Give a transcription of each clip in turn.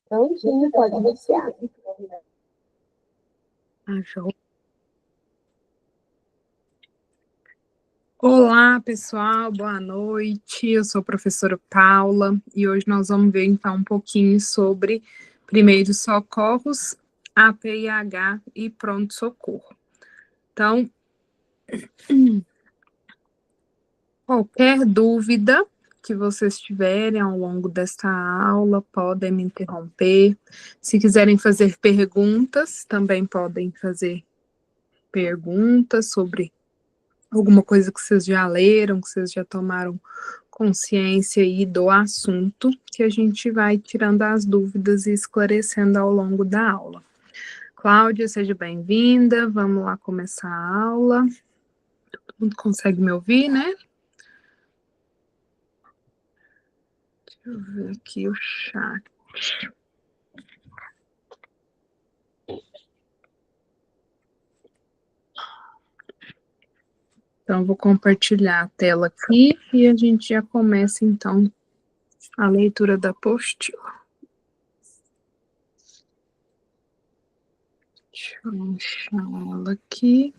Prontinho, pode iniciar. Olá, pessoal, boa noite. Eu sou a professora Paula e hoje nós vamos ver então um pouquinho sobre primeiros socorros, APIH e pronto-socorro. Então, qualquer dúvida que vocês tiverem ao longo desta aula, podem me interromper. Se quiserem fazer perguntas, também podem fazer perguntas sobre alguma coisa que vocês já leram, que vocês já tomaram consciência aí do assunto, que a gente vai tirando as dúvidas e esclarecendo ao longo da aula. Cláudia, seja bem-vinda, vamos lá começar a aula. Todo mundo consegue me ouvir, né? Deixa eu ver aqui o chat. Então, vou compartilhar a tela aqui e a gente já começa, então, a leitura da apostila. Deixa eu achar ela aqui.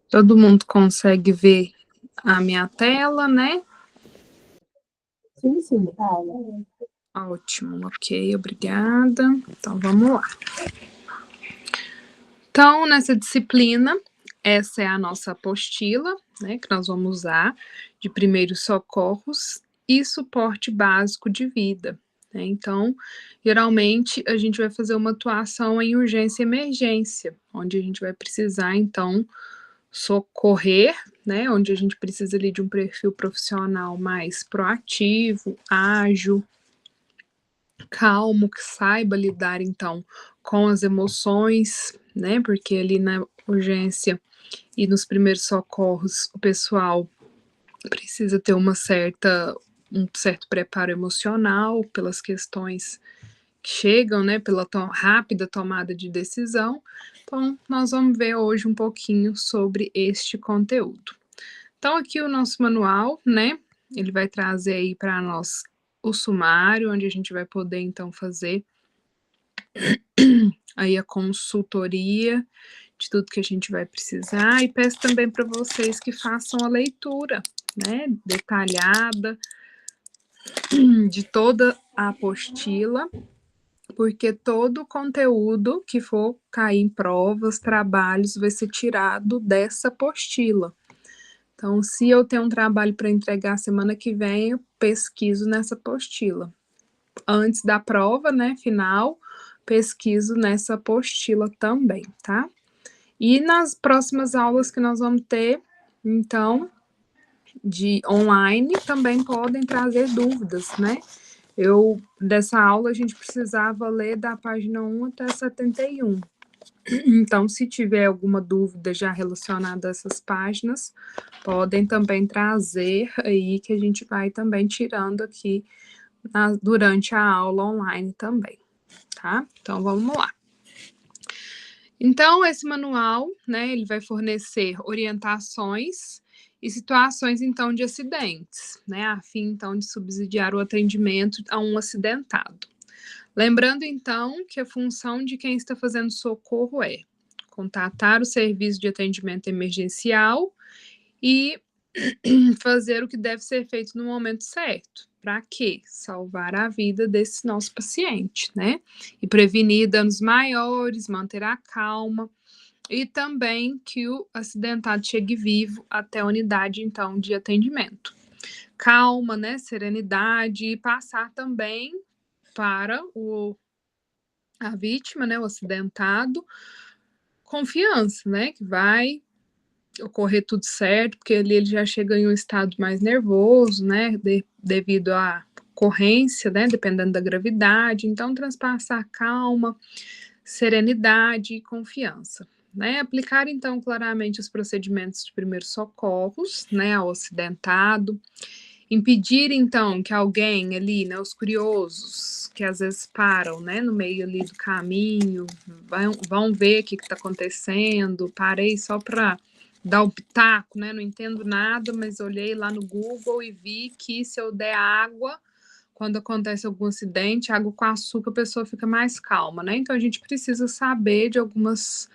Todo mundo consegue ver a minha tela, né? Sim, Paula. Ótimo, ok, obrigada. Então, vamos lá. Então, nessa disciplina, essa é a nossa apostila, né, que nós vamos usar, de primeiros socorros e suporte básico de vida. Né? Então, geralmente, a gente vai fazer uma atuação em urgência e emergência, onde a gente vai precisar, então, socorrer, né, onde a gente precisa ali de um perfil profissional mais proativo, ágil, calmo, que saiba lidar então com as emoções, né? Porque ali na urgência e nos primeiros socorros o pessoal precisa ter um certo preparo emocional pelas questões que chegam, né? Pela rápida tomada de decisão. Então, nós vamos ver hoje um pouquinho sobre este conteúdo. Então, aqui o nosso manual, né? Ele vai trazer aí para nós o sumário, onde a gente vai poder, então, fazer aí a consultoria de tudo que a gente vai precisar. E peço também para vocês que façam a leitura, né? Detalhada de toda a apostila, porque todo o conteúdo que for cair em provas, trabalhos, vai ser tirado dessa apostila. Então, se eu tenho um trabalho para entregar semana que vem, eu pesquiso nessa apostila. Antes da prova, né, final, pesquiso nessa apostila também, tá? E nas próximas aulas que nós vamos ter, então, de online, também podem trazer dúvidas, né? Dessa aula, a gente precisava ler da página 1 até 71. Então, se tiver alguma dúvida já relacionada a essas páginas, podem também trazer aí, que a gente vai também tirando aqui durante a aula online também, tá? Então, vamos lá. Então, esse manual, né, ele vai fornecer orientações e situações, então, de acidentes, né, a fim, então, de subsidiar o atendimento a um acidentado. Lembrando, então, que a função de quem está fazendo socorro é contatar o serviço de atendimento emergencial e fazer o que deve ser feito no momento certo. Para quê? Salvar a vida desse nosso paciente, né? E prevenir danos maiores, manter a calma e também que o acidentado chegue vivo até a unidade, então, de atendimento. Calma, né? Serenidade e passar também para a vítima, né, o acidentado, confiança, né, que vai ocorrer tudo certo, porque ele já chega em um estado mais nervoso, né, devido à ocorrência, né, dependendo da gravidade. Então, transpassar calma, serenidade e confiança. Né, aplicar, então, claramente os procedimentos de primeiros socorros, né, ao acidentado, Impedir, então, que alguém ali, né, os curiosos, que às vezes param, né, no meio ali do caminho, vão ver o que está acontecendo, parei só para dar um pitaco, né, não entendo nada, mas olhei lá no Google e vi que se eu der água, quando acontece algum acidente, água com açúcar, a pessoa fica mais calma, né, então a gente precisa saber de algumas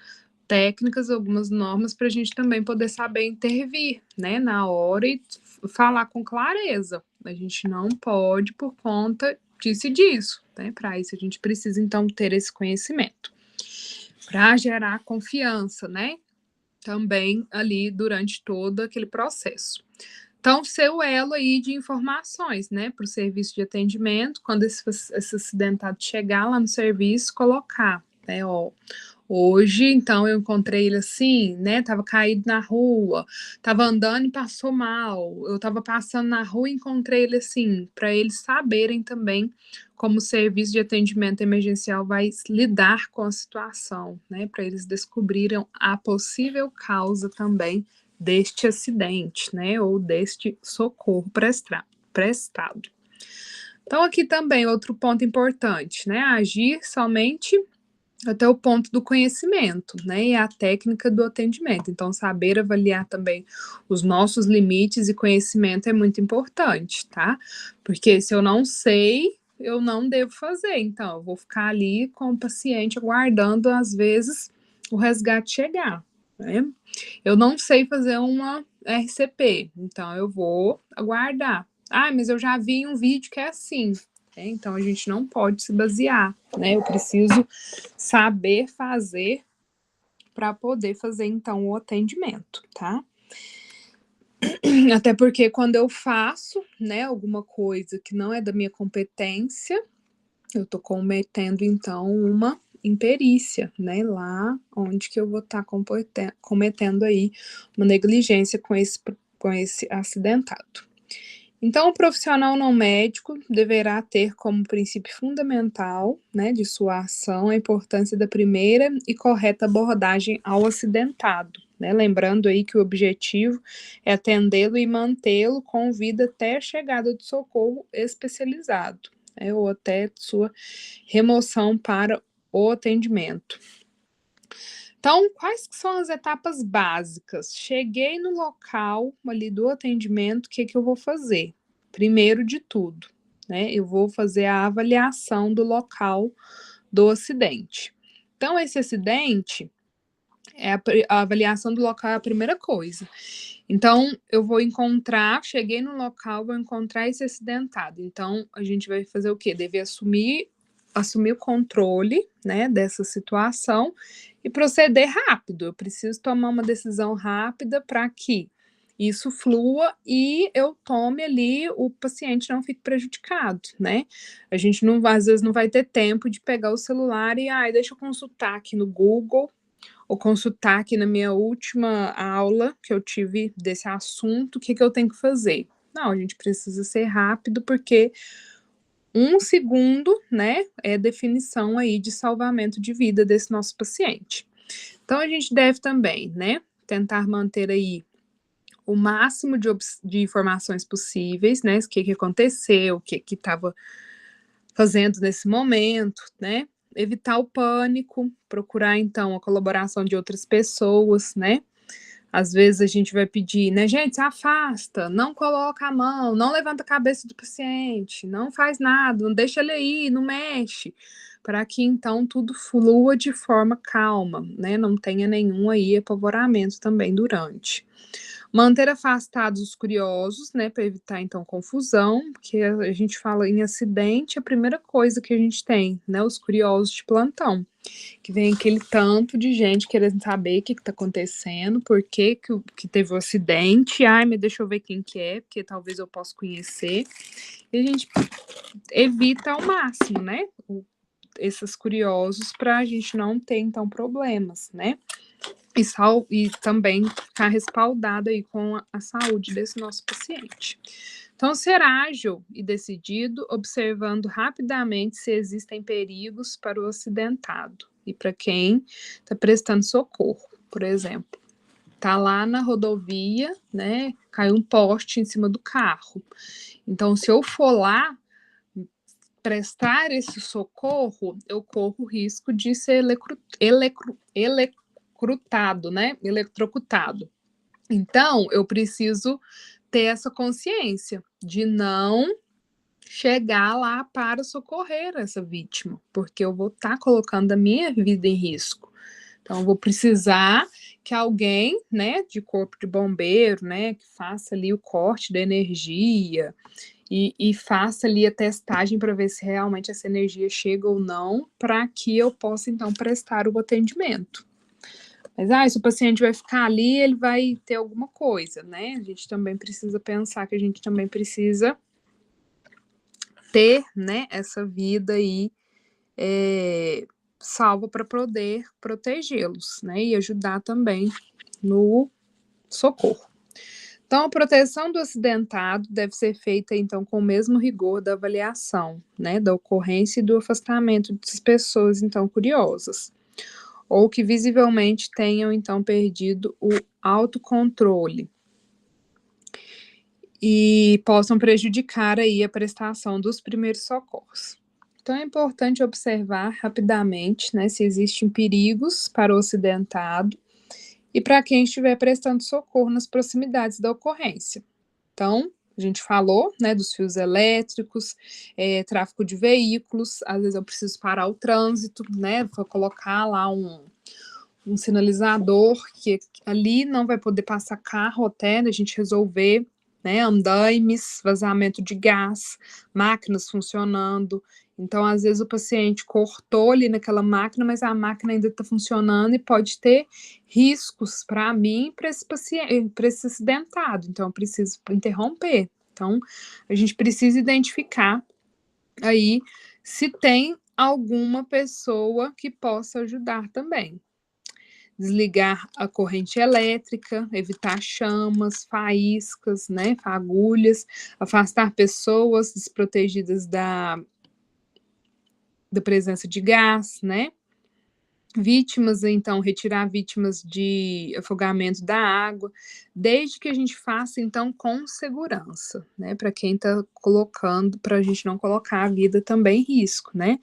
técnicas, algumas normas para a gente também poder saber intervir, né, na hora e falar com clareza. A gente não pode por conta disso e disso, né? Para isso a gente precisa então ter esse conhecimento para gerar confiança, né? Também ali durante todo aquele processo. Então, ser o elo aí de informações, né, para o serviço de atendimento, quando esse acidentado chegar lá no serviço, colocar, né, ó, hoje, então, eu encontrei ele assim, né? Tava caído na rua, tava andando e passou mal. Eu tava passando na rua e encontrei ele assim, para eles saberem também como o serviço de atendimento emergencial vai lidar com a situação, né? Para eles descobrirem a possível causa também deste acidente, né? Ou deste socorro prestado. Então, aqui também outro ponto importante, né? Agir somente até o ponto do conhecimento, né? E a técnica do atendimento. Então, saber avaliar também os nossos limites e conhecimento é muito importante, tá? Porque se eu não sei, eu não devo fazer. Então, eu vou ficar ali com o paciente aguardando, às vezes, o resgate chegar, né? Eu não sei fazer uma RCP, então eu vou aguardar. Ah, mas eu já vi um vídeo que é assim. Então, a gente não pode se basear, né? Eu preciso saber fazer para poder fazer, então, o atendimento, tá? Até porque quando eu faço, né, alguma coisa que não é da minha competência, eu tô cometendo, então, uma imperícia, né, lá onde que eu vou estar cometendo aí uma negligência com esse acidentado. Então, o profissional não médico deverá ter como princípio fundamental, né, de sua ação a importância da primeira e correta abordagem ao acidentado, né, lembrando aí que o objetivo é atendê-lo e mantê-lo com vida até a chegada do socorro especializado, né, ou até sua remoção para o atendimento. Então, quais são as etapas básicas? Cheguei no local ali do atendimento, o que eu vou fazer? Primeiro de tudo, né, eu vou fazer a avaliação do local do acidente. Então, esse acidente, a avaliação do local é a primeira coisa. Então, eu vou cheguei no local, vou encontrar esse acidentado. Então, a gente vai fazer o quê? Deve assumir o controle, né, dessa situação e proceder rápido. Eu preciso tomar uma decisão rápida para que isso flua e eu tome ali, o paciente não fique prejudicado, né? A gente não, às vezes não vai ter tempo de pegar o celular e, deixa eu consultar aqui no Google, ou consultar aqui na minha última aula que eu tive desse assunto, o que eu tenho que fazer? Não, a gente precisa ser rápido, porque 1 segundo, né, é definição aí de salvamento de vida desse nosso paciente. Então, a gente deve também, né, tentar manter aí o máximo de informações possíveis, né, o que aconteceu, o que estava fazendo nesse momento, né, evitar o pânico, procurar, então, a colaboração de outras pessoas, né, às vezes a gente vai pedir, né, gente, se afasta, não coloca a mão, não levanta a cabeça do paciente, não faz nada, não deixa ele aí, não mexe, para que então tudo flua de forma calma, né, não tenha nenhum aí apavoramento também durante. Manter afastados os curiosos, né, para evitar então confusão, porque a gente fala em acidente, a primeira coisa que a gente tem, né, os curiosos de plantão, que vem aquele tanto de gente querendo saber o que está acontecendo, por que teve o acidente, mas deixa eu ver quem que é, porque talvez eu possa conhecer, e a gente evita ao máximo, né, esses curiosos, para a gente não ter então problemas, né, e também ficar respaldado aí com a saúde desse nosso paciente. Então, ser ágil e decidido, observando rapidamente se existem perigos para o acidentado e para quem está prestando socorro, por exemplo. tá lá na rodovia, né? Caiu um poste em cima do carro. Então, se eu for lá prestar esse socorro, eu corro o risco de ser eletrocutado, né? Eletrocutado. Então, eu preciso ter essa consciência de não chegar lá para socorrer essa vítima, porque eu vou estar colocando a minha vida em risco. Então, eu vou precisar que alguém, né, de corpo de bombeiro, né, que faça ali o corte da energia e faça ali a testagem para ver se realmente essa energia chega ou não, para que eu possa, então, prestar o atendimento. Mas, se o paciente vai ficar ali, ele vai ter alguma coisa, né? A gente também precisa pensar que a gente também precisa ter, né, essa vida aí salva para poder protegê-los, né? E ajudar também no socorro. Então, a proteção do acidentado deve ser feita, então, com o mesmo rigor da avaliação, né, da ocorrência e do afastamento das pessoas, então, curiosas, ou que visivelmente tenham, então, perdido o autocontrole e possam prejudicar aí a prestação dos primeiros socorros. Então, é importante observar rapidamente, né, se existem perigos para o acidentado e para quem estiver prestando socorro nas proximidades da ocorrência. Então, a gente falou, né, dos fios elétricos, tráfego de veículos, às vezes eu preciso parar o trânsito, né, vou colocar lá um sinalizador que ali não vai poder passar carro até a gente resolver, né, andaimes, vazamento de gás, máquinas funcionando. Então, às vezes o paciente cortou ali naquela máquina, mas a máquina ainda está funcionando e pode ter riscos para mim e para esse paciente, para esse acidentado. Então, eu preciso interromper. Então, a gente precisa identificar aí se tem alguma pessoa que possa ajudar também. Desligar a corrente elétrica, evitar chamas, faíscas, né, fagulhas, afastar pessoas desprotegidas da presença de gás, né? Vítimas, então, retirar vítimas de afogamento da água, desde que a gente faça, então, com segurança, né? Para quem está colocando, para a gente não colocar a vida também em risco, né?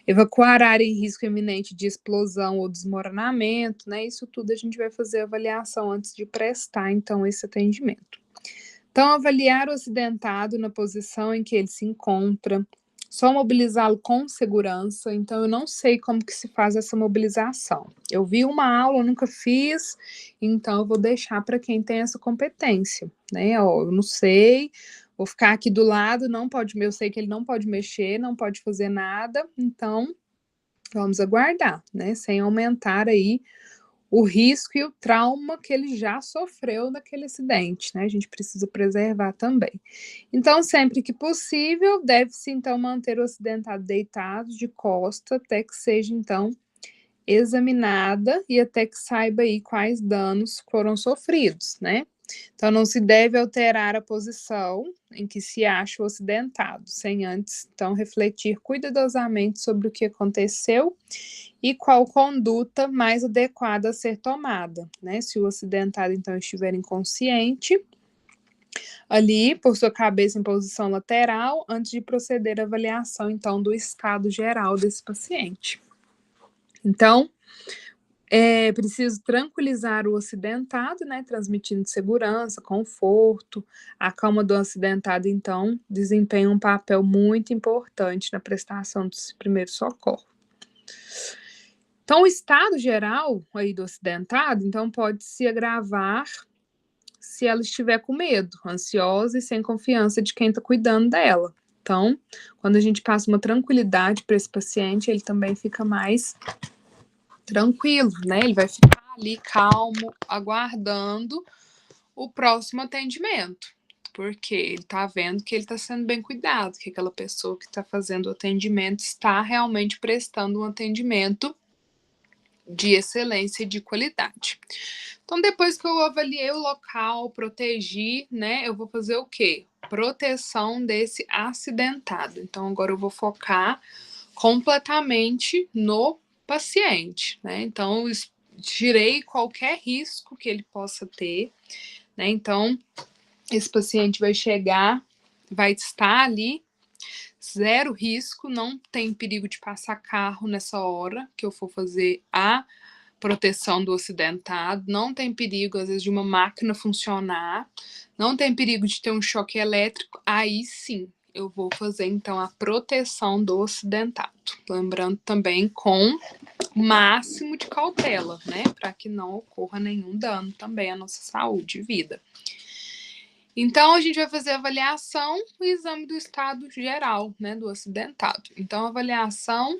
Evacuar área em risco iminente de explosão ou desmoronamento, né? Isso tudo a gente vai fazer avaliação antes de prestar, então, esse atendimento. Então, avaliar o acidentado na posição em que ele se encontra, só mobilizá-lo com segurança. Então, eu não sei como que se faz essa mobilização. Eu vi uma aula, eu nunca fiz, então eu vou deixar para quem tem essa competência, né? Ó, eu não sei, vou ficar aqui do lado, não pode, eu sei que ele não pode mexer, não pode fazer nada, então vamos aguardar, né? Sem aumentar aí o risco e o trauma que ele já sofreu naquele acidente, né? A gente precisa preservar também. Então, sempre que possível, deve-se, então, manter o acidentado deitado de costa até que seja, então, examinada e até que saiba aí quais danos foram sofridos, né? Então, não se deve alterar a posição em que se acha o acidentado, sem antes, então, refletir cuidadosamente sobre o que aconteceu e qual conduta mais adequada a ser tomada, né? Se o acidentado, então, estiver inconsciente, ali, por sua cabeça em posição lateral, antes de proceder à avaliação, então, do estado geral desse paciente. Então, é preciso tranquilizar o acidentado, né, transmitindo segurança, conforto. A calma do acidentado, então, desempenha um papel muito importante na prestação dos primeiros socorros. Então, o estado geral aí do acidentado, então, pode se agravar se ela estiver com medo, ansiosa e sem confiança de quem está cuidando dela. Então, quando a gente passa uma tranquilidade para esse paciente, ele também fica mais tranquilo, né? Ele vai ficar ali calmo, aguardando o próximo atendimento, porque ele está vendo que ele está sendo bem cuidado, que aquela pessoa que está fazendo o atendimento está realmente prestando um atendimento de excelência e de qualidade. Então, depois que eu avaliei o local, protegi, né, eu vou fazer o quê? Proteção desse acidentado. Então, agora eu vou focar completamente no paciente, né? Então, tirei qualquer risco que ele possa ter, né? Então, esse paciente vai chegar, vai estar ali, zero risco, não tem perigo de passar carro nessa hora que eu for fazer a proteção do acidentado, não tem perigo, às vezes, de uma máquina funcionar, não tem perigo de ter um choque elétrico, aí sim eu vou fazer, então, a proteção do acidentado. Lembrando também com o máximo de cautela, né, para que não ocorra nenhum dano também à nossa saúde e vida. Então, a gente vai fazer a avaliação e o exame do estado geral, né, do acidentado. Então, a avaliação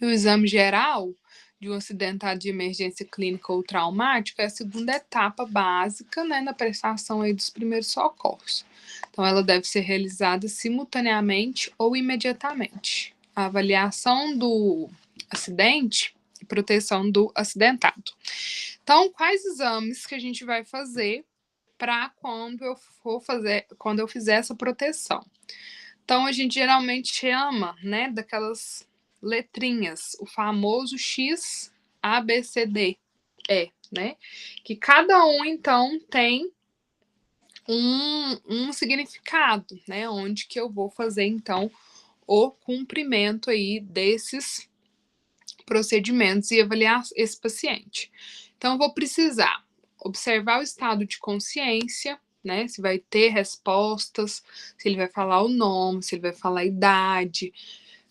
e o exame geral de um acidentado de emergência clínica ou traumática é a segunda etapa básica, né, na prestação aí dos primeiros socorros. Então, ela deve ser realizada simultaneamente ou imediatamente. A avaliação do acidente e proteção do acidentado. Então, quais exames que a gente vai fazer para quando eu fizer essa proteção? Então, a gente geralmente chama, né, daquelas letrinhas, o famoso X, A, B, C, D, E, né? Que cada um, então, tem um significado, né? Onde que eu vou fazer, então, o cumprimento aí desses procedimentos e avaliar esse paciente. Então, eu vou precisar observar o estado de consciência, né? Se vai ter respostas, se ele vai falar o nome, se ele vai falar a idade,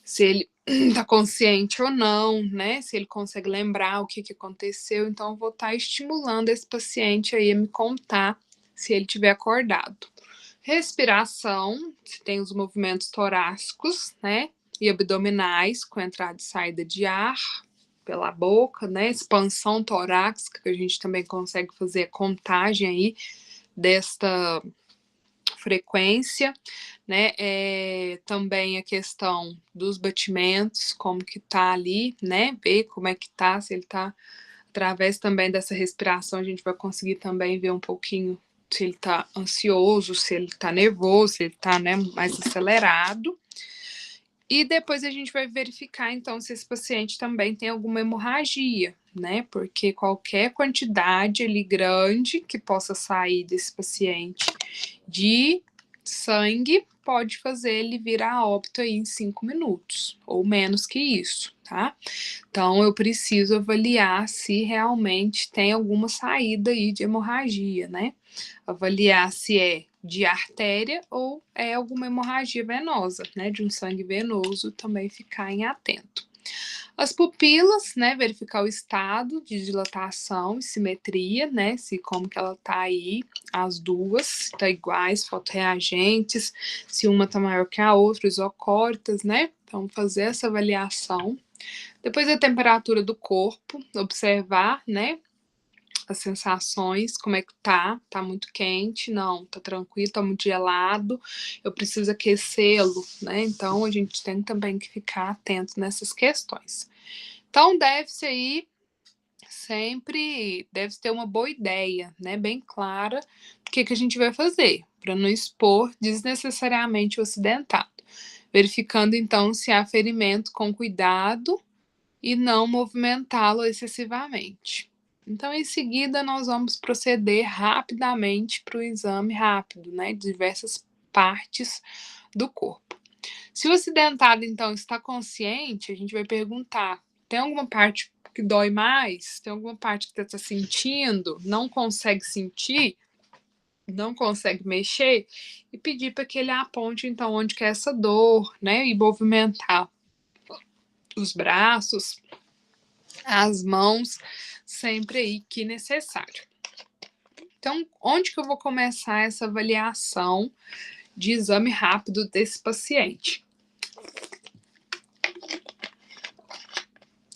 se ele está consciente ou não, né? Se ele consegue lembrar o que aconteceu. Então, eu vou estar estimulando esse paciente aí a me contar se ele estiver acordado. Respiração, se tem os movimentos torácicos, né? E abdominais, com entrada e saída de ar pela boca, né? Expansão torácica, que a gente também consegue fazer a contagem aí desta frequência, né? Também a questão dos batimentos, como que tá ali, né? Ver como é que tá, se ele tá através também dessa respiração, a gente vai conseguir também ver um pouquinho se ele tá ansioso, se ele tá nervoso, se ele tá, né, mais acelerado. E depois a gente vai verificar, então, se esse paciente também tem alguma hemorragia, né? Porque qualquer quantidade ali grande que possa sair desse paciente de sangue pode fazer ele virar a óbito aí em 5 minutos, ou menos que isso, tá? Então, eu preciso avaliar se realmente tem alguma saída aí de hemorragia, né? Avaliar se é de artéria ou é alguma hemorragia venosa, né? De um sangue venoso, também ficar em atento. As pupilas, né? Verificar o estado de dilatação e simetria, né? Se como que ela tá aí, as duas, tá iguais, fotorreagentes, se uma tá maior que a outra, isocóritas, né? Então, fazer essa avaliação. Depois a temperatura do corpo, observar, né? As sensações, como é que tá muito quente, não, tá tranquilo, tá muito gelado, eu preciso aquecê-lo, né? Então, a gente tem também que ficar atento nessas questões. Então, deve-se aí sempre, deve ter uma boa ideia, né? Bem clara, do que a gente vai fazer, para não expor desnecessariamente o acidentado. Verificando, então, se há ferimento com cuidado e não movimentá-lo excessivamente. Então, em seguida, nós vamos proceder rapidamente para o exame rápido, né, de diversas partes do corpo. Se o acidentado, então, está consciente, a gente vai perguntar: tem alguma parte que dói mais? Tem alguma parte que você está sentindo? Não consegue sentir? Não consegue mexer? E pedir para que ele aponte, então, onde que é essa dor, né, e movimentar os braços, as mãos, sempre aí que necessário. Então, onde que eu vou começar essa avaliação de exame rápido desse paciente?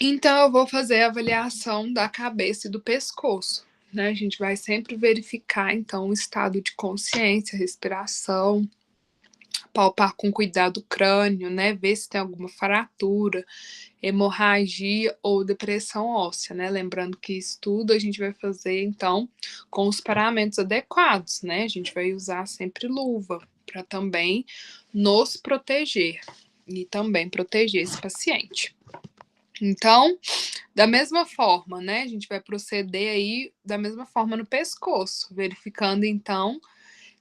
Então, eu vou fazer a avaliação da cabeça e do pescoço, né? A gente vai sempre verificar, então, o estado de consciência, respiração, palpar com cuidado o crânio, né? Ver se tem alguma fratura, hemorragia ou depressão óssea, né? Lembrando que isso tudo a gente vai fazer, então, com os paramentos adequados, né? A gente vai usar sempre luva para também nos proteger e também proteger esse paciente. Então, Da mesma forma, né, a gente vai proceder aí da mesma forma no pescoço, verificando então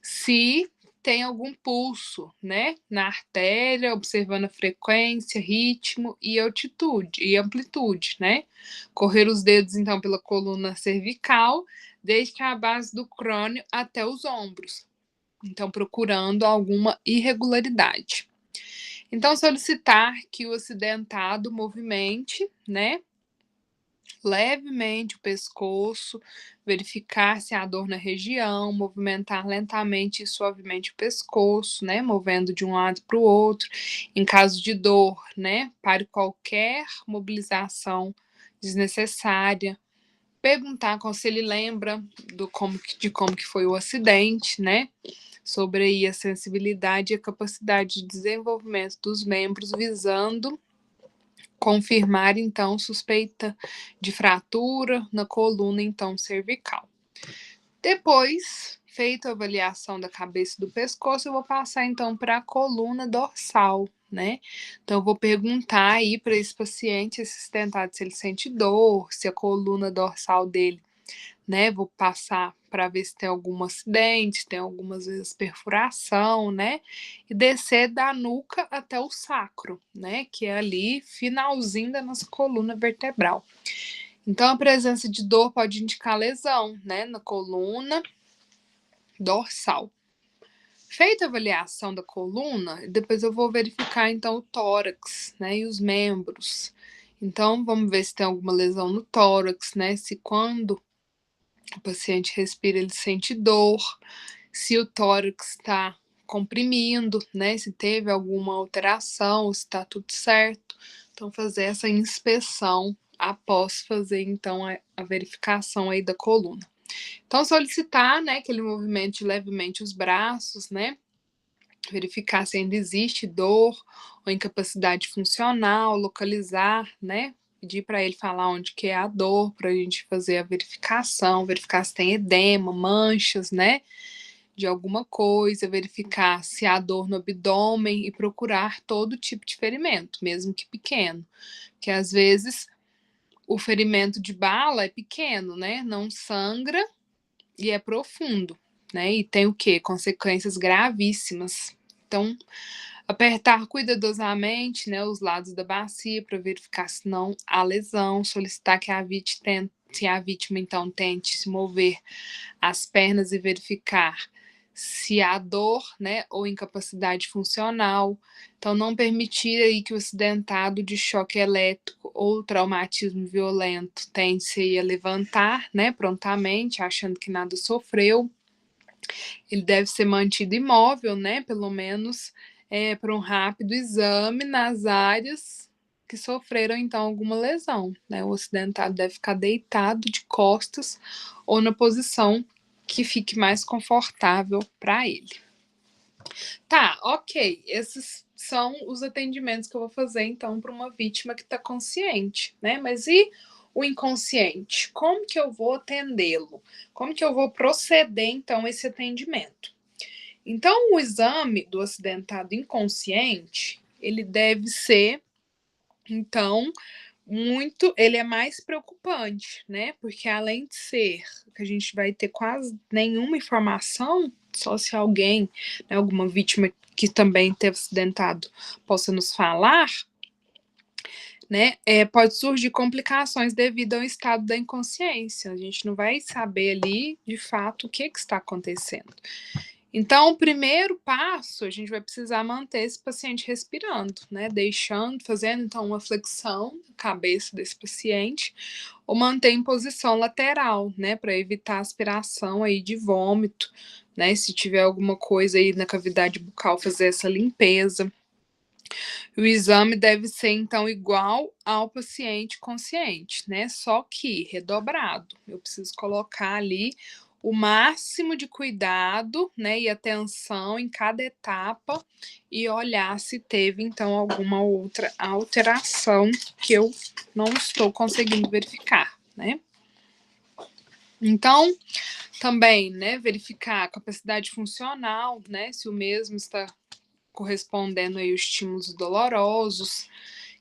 se tem algum pulso, né, na artéria, observando a frequência, ritmo e altitude e amplitude, né. Correr os dedos então pela coluna cervical, desde a base do crânio até os ombros, então procurando alguma irregularidade. Então solicitar que o acidentado movimente, né, levemente o pescoço, verificar se há dor na região, movimentar lentamente e suavemente o pescoço, né, movendo de um lado para o outro. Em caso de dor, né, pare qualquer mobilização desnecessária. Perguntar se ele lembra de como que foi o acidente, né, sobre aí a sensibilidade e a capacidade de desenvolvimento dos membros, visando confirmar, então, suspeita de fratura na coluna, então, cervical. Depois, feita a avaliação da cabeça e do pescoço, eu vou passar, então, para a coluna dorsal, né? Então, eu vou perguntar aí para esse paciente, esse acidentado, se ele sente dor, se a coluna dorsal dele, né? Vou passar para ver se tem algum acidente, tem algumas vezes perfuração, né? E descer da nuca até o sacro, né? Que é ali, finalzinho da nossa coluna vertebral. Então, a presença de dor pode indicar lesão, né? Na coluna dorsal. Feita a avaliação da coluna, depois eu vou verificar então o tórax, né? E os membros. Então, vamos ver se tem alguma lesão no tórax, né? Se quando o paciente respira, ele sente dor, se o tórax está comprimindo, né? Se teve alguma alteração, se está tudo certo. Então, fazer essa inspeção após fazer, então, a verificação aí da coluna. Então, solicitar, né, que ele movimente levemente os braços, né? Verificar se ainda existe dor ou incapacidade funcional, localizar, né? Pedir para ele falar onde que é a dor, para a gente fazer a verificação, verificar se tem edema, manchas, né? De alguma coisa, verificar se há dor no abdômen e procurar todo tipo de ferimento, mesmo que pequeno. Porque às vezes o ferimento de bala é pequeno, né? Não sangra e é profundo, né? E tem o quê? Consequências gravíssimas. Então, apertar cuidadosamente, né, os lados da bacia para verificar se não há lesão, solicitar que se a vítima então tente se mover as pernas e verificar se há dor, né, ou incapacidade funcional. Então, não permitir aí que o acidentado de choque elétrico ou traumatismo violento tente a levantar, né, prontamente, achando que nada sofreu. Ele deve ser mantido imóvel, né, pelo menos para um rápido exame nas áreas que sofreram então alguma lesão, né? O acidentado deve ficar deitado de costas ou na posição que fique mais confortável para ele. Tá, ok. Esses são os atendimentos que eu vou fazer então para uma vítima que está consciente, né? Mas e o inconsciente? Como que eu vou atendê-lo? Como que eu vou proceder então esse atendimento? Então, o exame do acidentado inconsciente, ele deve ser, então, ele é mais preocupante, né? Porque além de ser que a gente vai ter quase nenhuma informação, só se alguém, né, alguma vítima que também teve acidentado possa nos falar, né? Pode surgir complicações devido ao estado da inconsciência. A gente não vai saber ali, de fato, o que está acontecendo. Então, o primeiro passo, a gente vai precisar manter esse paciente respirando, né? Fazendo então uma flexão na cabeça desse paciente, ou manter em posição lateral, né? Para evitar aspiração aí de vômito, né? Se tiver alguma coisa aí na cavidade bucal, fazer essa limpeza. O exame deve ser, então, igual ao paciente consciente, né? Só que redobrado. Eu preciso colocar ali o máximo de cuidado, né, e atenção em cada etapa e olhar se teve, então, alguma outra alteração que eu não estou conseguindo verificar, né? Então, também, né, verificar a capacidade funcional, né, se o mesmo está correspondendo aí aos estímulos dolorosos,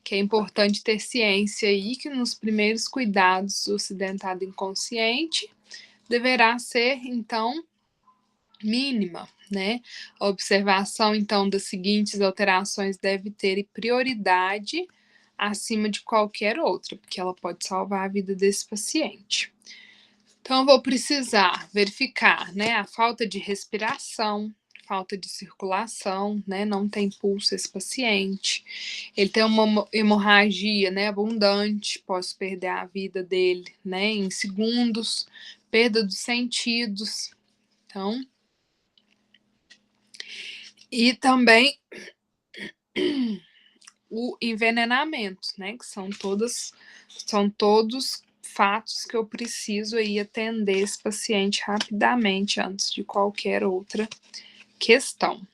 que é importante ter ciência aí que nos primeiros cuidados do acidentado inconsciente deverá ser, então, mínima, né? A observação, então, das seguintes alterações deve ter prioridade acima de qualquer outra, porque ela pode salvar a vida desse paciente. Então, eu vou precisar verificar, né, a falta de respiração, falta de circulação, né, não tem pulso esse paciente. Ele tem uma hemorragia, né, abundante, posso perder a vida dele, né, em segundos, perda dos sentidos. Então, e também o envenenamento, né, que são todos fatos que eu preciso aí atender esse paciente rapidamente antes de qualquer outra questão.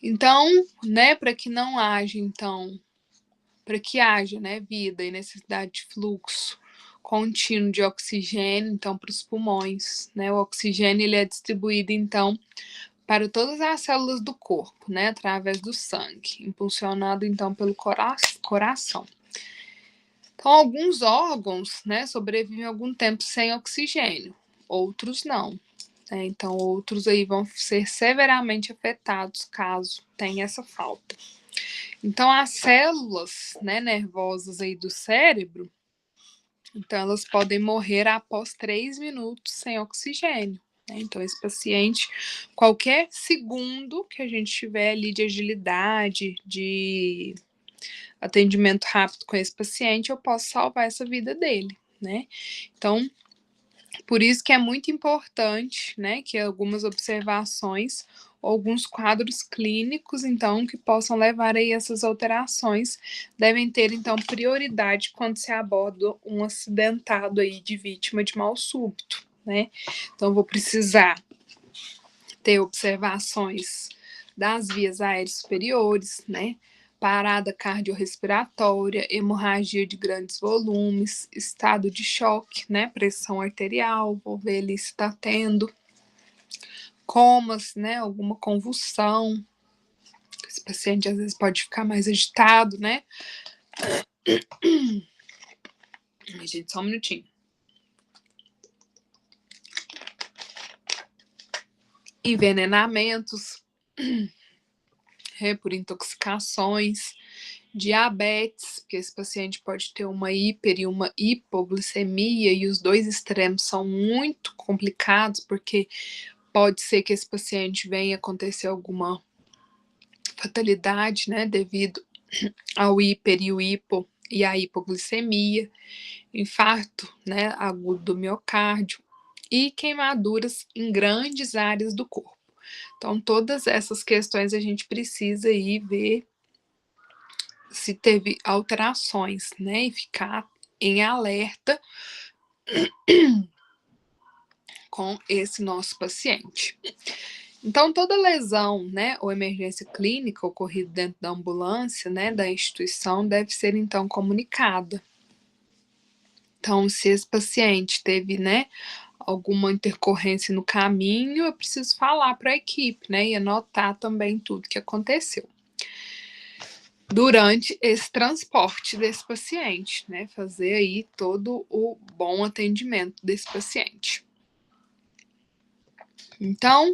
Então, né, para que não haja, então, para que haja, né, vida e necessidade de fluxo contínuo de oxigênio, então, para os pulmões, né, o oxigênio ele é distribuído, então, para todas as células do corpo, né, através do sangue, impulsionado, então, pelo coração. Então, alguns órgãos, né, sobrevivem algum tempo sem oxigênio, outros não. Né? Então, outros aí vão ser severamente afetados caso tenha essa falta. Então, as células, né, nervosas aí do cérebro, então elas podem morrer após 3 minutos sem oxigênio. Né? Então, esse paciente, qualquer segundo que a gente tiver ali de agilidade, de atendimento rápido com esse paciente, eu posso salvar essa vida dele, né? Então, por isso que é muito importante, né, que algumas observações, alguns quadros clínicos, então, que possam levar aí essas alterações, devem ter, então, prioridade quando se aborda um acidentado aí de vítima de mal súbito, né? Então, vou precisar ter observações das vias aéreas superiores, né? Parada cardiorrespiratória, hemorragia de grandes volumes, estado de choque, né? Pressão arterial, vou ver ali se está tendo comas, né? Alguma convulsão. Esse paciente às vezes pode ficar mais agitado, né? Gente, só um minutinho. Envenenamentos, por intoxicações, diabetes, porque esse paciente pode ter uma hiper e uma hipoglicemia, e os dois extremos são muito complicados, porque pode ser que esse paciente venha acontecer alguma fatalidade, né, devido ao hiper e o hipo e a hipoglicemia, infarto, né, agudo do miocárdio e queimaduras em grandes áreas do corpo. Então, todas essas questões a gente precisa aí ver se teve alterações, né, e ficar em alerta com esse nosso paciente. Então, toda lesão, né, ou emergência clínica ocorrida dentro da ambulância, né, da instituição, deve ser, então, comunicada. Então, se esse paciente teve, né, alguma intercorrência no caminho, eu preciso falar para a equipe, né, e anotar também tudo que aconteceu durante esse transporte desse paciente, né, fazer aí todo o bom atendimento desse paciente. Então,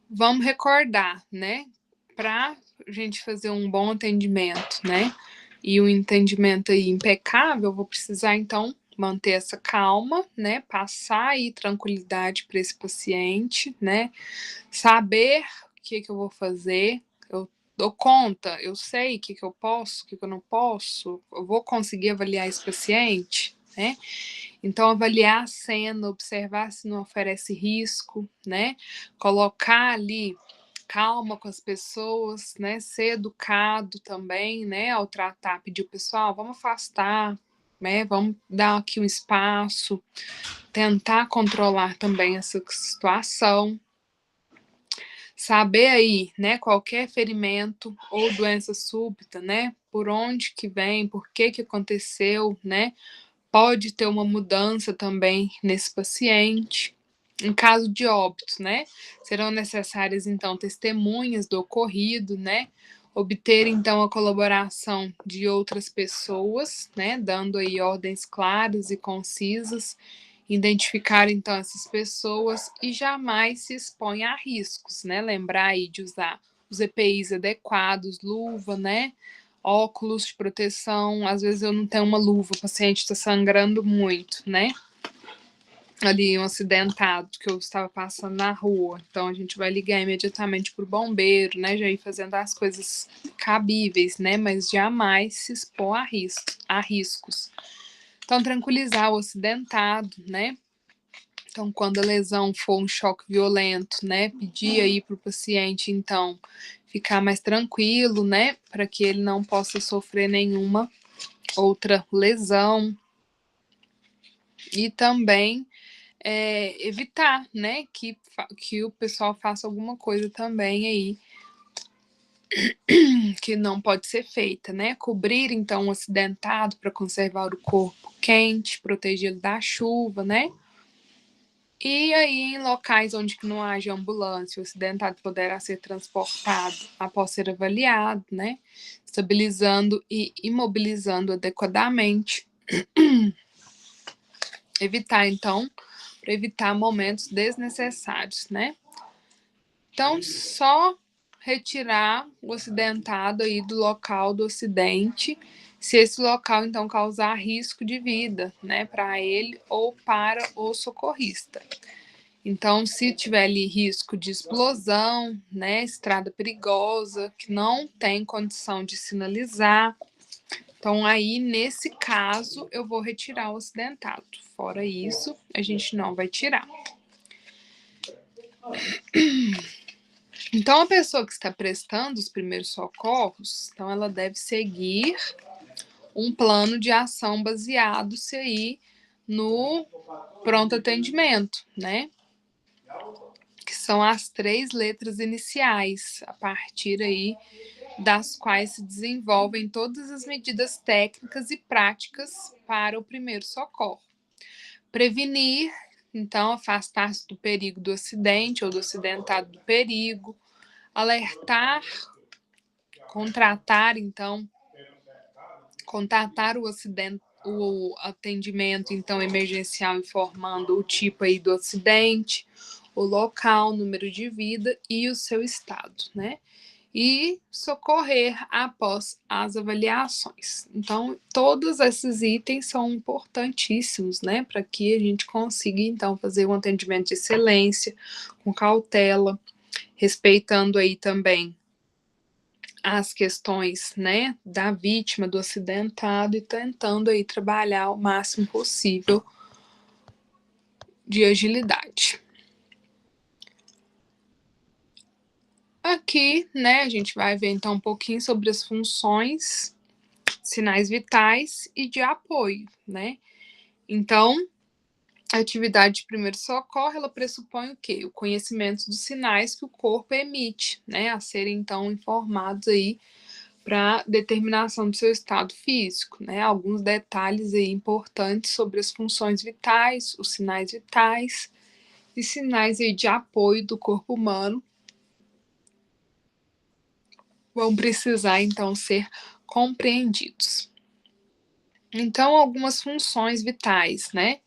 vamos recordar, né, para a gente fazer um bom atendimento, né, e um entendimento aí impecável, eu vou precisar, então, manter essa calma, né, passar aí tranquilidade para esse paciente, né, saber o que eu vou fazer, eu dou conta, eu sei o que eu posso, o que eu não posso, eu vou conseguir avaliar esse paciente, né? Então, avaliar a cena, observar se não oferece risco, né? Colocar ali calma com as pessoas, né? Ser educado também, né? Ao tratar, pedir o pessoal, vamos afastar, né? Vamos dar aqui um espaço, tentar controlar também essa situação. Saber aí, né, qualquer ferimento ou doença súbita, né, por onde que vem, por que aconteceu, né, pode ter uma mudança também nesse paciente. Em caso de óbito, né, serão necessárias, então, testemunhas do ocorrido, né, obter, então, a colaboração de outras pessoas, né, dando aí ordens claras e concisas, identificar, então, essas pessoas e jamais se expõe a riscos, né, lembrar aí de usar os EPIs adequados, luva, né, óculos de proteção. Às vezes eu não tenho uma luva, o paciente está sangrando muito, né, ali um acidentado que eu estava passando na rua, então a gente vai ligar imediatamente para o bombeiro, né, já ir fazendo as coisas cabíveis, né, mas jamais se expor a riscos. Então, tranquilizar o acidentado, né, então quando a lesão for um choque violento, né, pedir aí para o paciente, então, ficar mais tranquilo, né, para que ele não possa sofrer nenhuma outra lesão. E também evitar, né, que o pessoal faça alguma coisa também aí que não pode ser feita, né? Cobrir, então, o acidentado para conservar o corpo quente, protegê-lo da chuva, né? E aí, em locais onde não haja ambulância, o acidentado poderá ser transportado após ser avaliado, né? Estabilizando e imobilizando adequadamente. Evitar, então, para evitar momentos desnecessários, né? Então, só retirar o acidentado aí do local do acidente, se esse local, então, causar risco de vida, né, para ele ou para o socorrista. Então, se tiver ali risco de explosão, né, estrada perigosa, que não tem condição de sinalizar, então aí, nesse caso, eu vou retirar o acidentado. Fora isso, a gente não vai tirar. Então, a pessoa que está prestando os primeiros socorros, então ela deve seguir um plano de ação baseado-se aí no pronto atendimento, né? Que são as 3 letras iniciais, a partir aí das quais se desenvolvem todas as medidas técnicas e práticas para o primeiro socorro. Prevenir, então, afastar-se do perigo do acidente ou do acidentado do perigo, alertar, contatar o atendimento então emergencial informando o tipo aí do acidente, o local, o número de vida e o seu estado, né? E socorrer após as avaliações. Então, todos esses itens são importantíssimos, né, para que a gente consiga então fazer um atendimento de excelência, com cautela, respeitando aí também as questões, né, da vítima, do acidentado e tentando aí trabalhar o máximo possível de agilidade. Aqui, né, a gente vai ver então um pouquinho sobre as funções, sinais vitais e de apoio, né? Então, a atividade de primeiro socorro, ela pressupõe o quê? O conhecimento dos sinais que o corpo emite, né, a serem então informados aí para determinação do seu estado físico, né? Alguns detalhes aí importantes sobre as funções vitais, os sinais vitais e sinais aí de apoio do corpo humano vão precisar então ser compreendidos. Então, algumas funções vitais, né?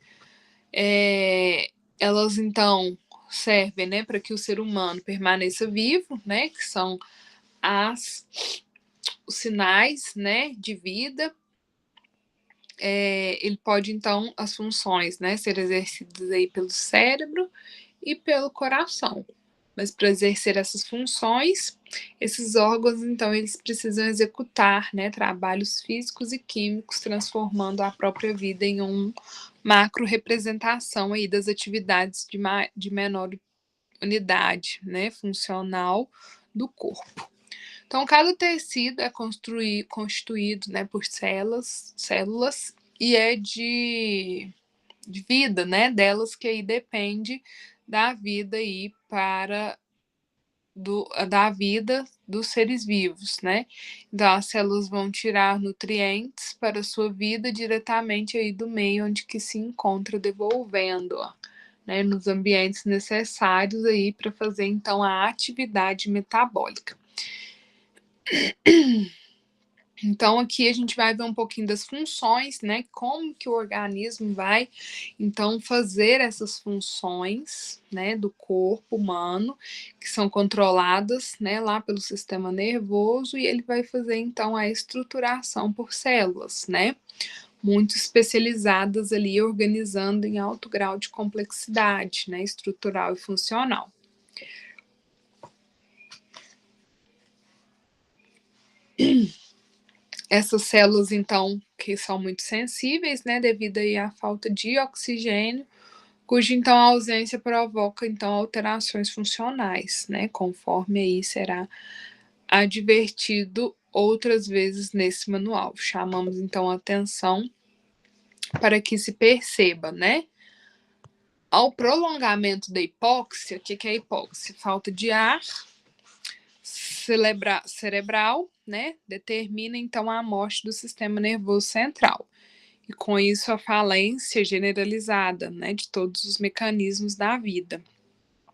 Elas então servem, né, para que o ser humano permaneça vivo, né? Que são os sinais, né, de vida. Ele pode, então, as funções, né, ser exercidas aí pelo cérebro e pelo coração. Mas para exercer essas funções, esses órgãos, então, eles precisam executar, né, trabalhos físicos e químicos, transformando a própria vida em uma macro representação aí das atividades de menor unidade, né, funcional do corpo. Então, cada tecido é constituído, né, por células e é de vida, né, delas que aí depende da vida aí da vida dos seres vivos, né? Então, as células vão tirar nutrientes para a sua vida diretamente aí do meio onde que se encontra, devolvendo-a, né, nos ambientes necessários aí para fazer então a atividade metabólica. Então, aqui a gente vai ver um pouquinho das funções, né? Como que o organismo vai, então, fazer essas funções, né, do corpo humano, que são controladas, né, lá pelo sistema nervoso, e ele vai fazer, então, a estruturação por células, né? Muito especializadas ali, organizando em alto grau de complexidade, né, estrutural e funcional. Essas células, então, que são muito sensíveis, né, devido aí à falta de oxigênio, cuja, então, a ausência provoca, então, alterações funcionais, né, conforme aí será advertido outras vezes nesse manual. Chamamos, então, a atenção para que se perceba, né, ao prolongamento da hipóxia. O que é hipóxia? Falta de ar cerebral, né, determina, então, a morte do sistema nervoso central. E com isso a falência generalizada, né, de todos os mecanismos da vida,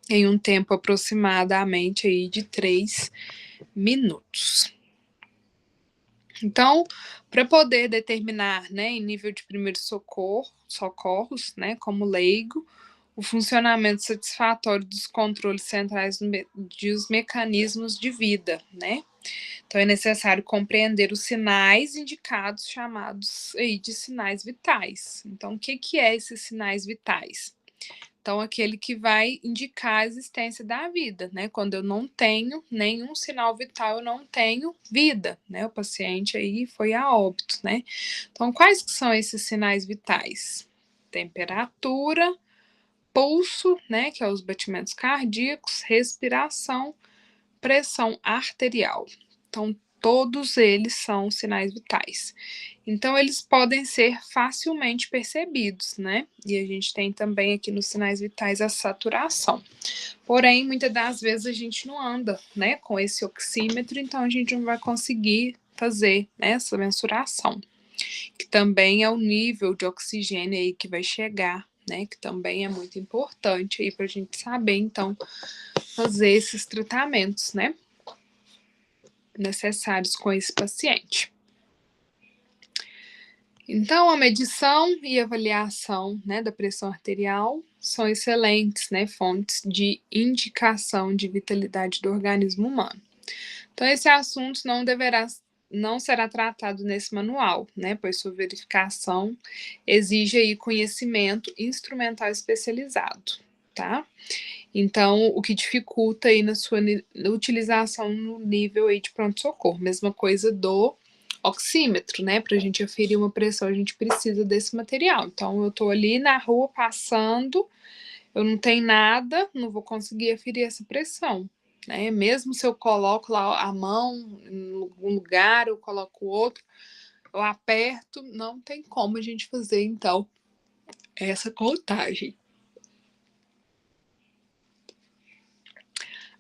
em um tempo aproximadamente aí de 3 minutos. Então, para poder determinar, né, em nível de primeiros socorros, né, como leigo, o funcionamento satisfatório dos controles centrais dos mecanismos de vida, né? Então, é necessário compreender os sinais indicados, chamados aí de sinais vitais. Então, o que é esses sinais vitais? Então, aquele que vai indicar a existência da vida, né? Quando eu não tenho nenhum sinal vital, eu não tenho vida, né? O paciente aí foi a óbito, né? Então, quais que são esses sinais vitais? Temperatura, pulso, né? Que é os batimentos cardíacos, respiração, pressão arterial. Então, todos eles são sinais vitais. Então, eles podem ser facilmente percebidos, né? E a gente tem também aqui nos sinais vitais a saturação. Porém, muitas das vezes a gente não anda, né, com esse oxímetro, então a gente não vai conseguir fazer, né, essa mensuração, que também é o nível de oxigênio aí que vai chegar, né, que também é muito importante aí para a gente saber, então, fazer esses tratamentos, né, necessários com esse paciente. Então, a medição e avaliação, né, da pressão arterial são excelentes, né, fontes de indicação de vitalidade do organismo humano. Então, esse assunto não será tratado nesse manual, né, pois sua verificação exige aí conhecimento instrumental especializado, tá? Então, o que dificulta aí na sua utilização no nível aí de pronto-socorro. Mesma coisa do oxímetro, né? Para a gente aferir uma pressão, a gente precisa desse material. Então, eu estou ali na rua passando, eu não tenho nada, não vou conseguir aferir essa pressão, né? Mesmo se eu coloco lá a mão em algum lugar, eu coloco outro, eu aperto, não tem como a gente fazer, então, essa contagem.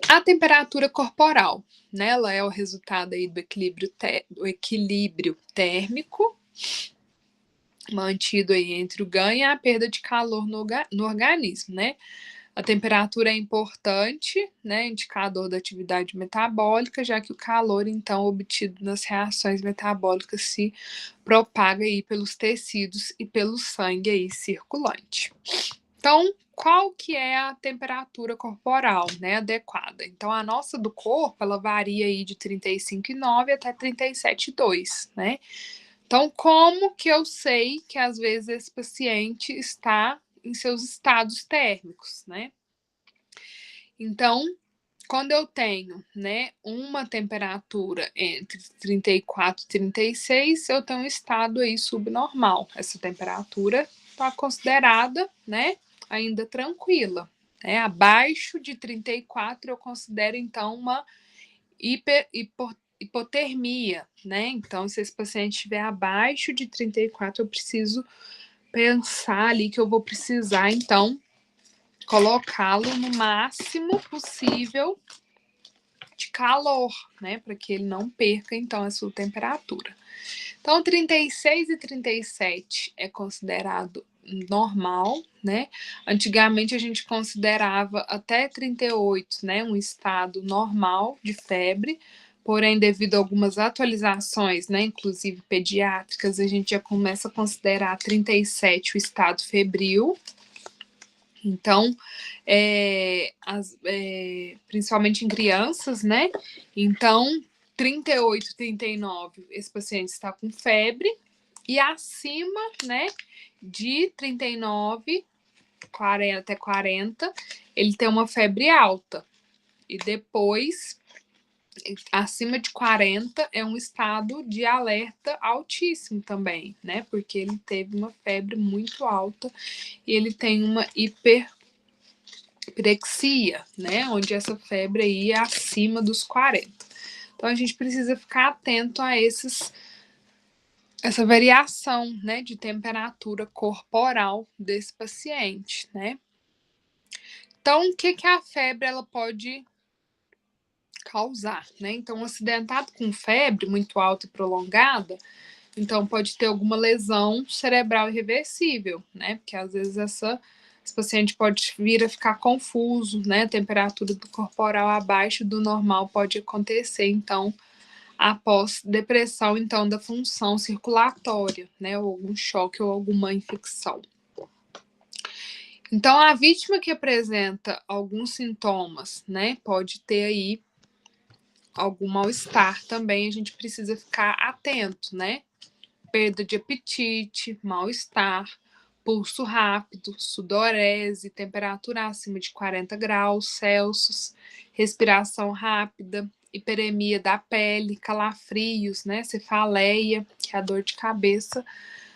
A temperatura corporal, né, ela é o resultado aí do equilíbrio térmico mantido aí entre o ganho e a perda de calor no organismo, né? A temperatura é importante, né, indicador da atividade metabólica, já que o calor, então, obtido nas reações metabólicas se propaga aí pelos tecidos e pelo sangue aí circulante. Então, qual que é a temperatura corporal, né, adequada? Então, a nossa do corpo, ela varia aí de 35,9 até 37,2, né? Então, como que eu sei que às vezes esse paciente está em seus estados térmicos, né? Então, quando eu tenho, né, uma temperatura entre 34 e 36, eu tenho um estado aí subnormal. Essa temperatura está considerada, né, ainda tranquila. Né? Abaixo de 34 eu considero, então, uma hipotermia, né? Então, se esse paciente estiver abaixo de 34, eu preciso pensar ali que eu vou precisar, então, colocá-lo no máximo possível de calor, né? Para que ele não perca, então, a sua temperatura. Então, 36 e 37 é considerado normal, né? Antigamente a gente considerava até 38, né, um estado normal de febre, porém, devido a algumas atualizações, né, inclusive pediátricas, a gente já começa a considerar 37 o estado febril. Então, principalmente em crianças, né? Então, 38, 39, esse paciente está com febre, e acima, né, de 39, 40, até 40, ele tem uma febre alta. E depois, acima de 40, é um estado de alerta altíssimo também, né? Porque ele teve uma febre muito alta e ele tem uma hiperpirexia, né? Onde essa febre aí é acima dos 40. Então, a gente precisa ficar atento a essa variação, né, de temperatura corporal desse paciente, né? Então, o que a febre ela pode causar, né? Então, um acidentado com febre muito alta e prolongada, então pode ter alguma lesão cerebral irreversível, né? Porque às vezes esse paciente pode vir a ficar confuso, né? A temperatura do corporal abaixo do normal pode acontecer, então, após depressão, então, da função circulatória, né? Ou algum choque ou alguma infecção. Então, a vítima que apresenta alguns sintomas, né? Pode ter aí algum mal-estar também, a gente precisa ficar atento, né? Perda de apetite, mal-estar, pulso rápido, sudorese, temperatura acima de 40 graus Celsius, respiração rápida, hiperemia da pele, calafrios, né? Cefaleia, que é a dor de cabeça.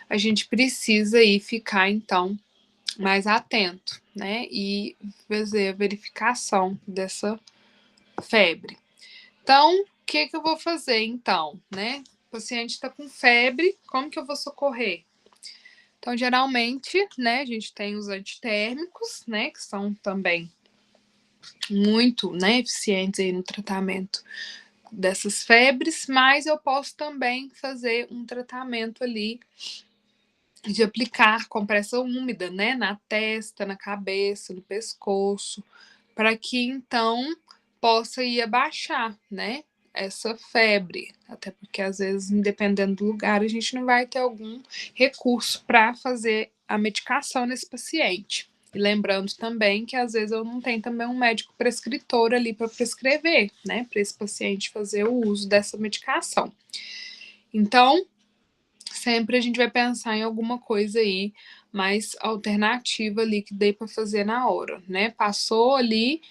A gente precisa aí ficar, então, mais atento, né? E fazer a verificação dessa febre. Então, o que eu vou fazer, então, né? O paciente está com febre, como que eu vou socorrer? Então, geralmente, né, a gente tem os antitérmicos, né, que são também muito, né, eficientes aí no tratamento dessas febres, mas eu posso também fazer um tratamento ali de aplicar compressão úmida, né, na testa, na cabeça, no pescoço, para que então possa ir abaixar, né, essa febre, até porque às vezes, dependendo do lugar, a gente não vai ter algum recurso para fazer a medicação nesse paciente. E lembrando também que às vezes eu não tenho também um médico prescritor ali para prescrever, né, para esse paciente fazer o uso dessa medicação. Então, sempre a gente vai pensar em alguma coisa aí mais alternativa ali que dê para fazer na hora, né? Passou ali,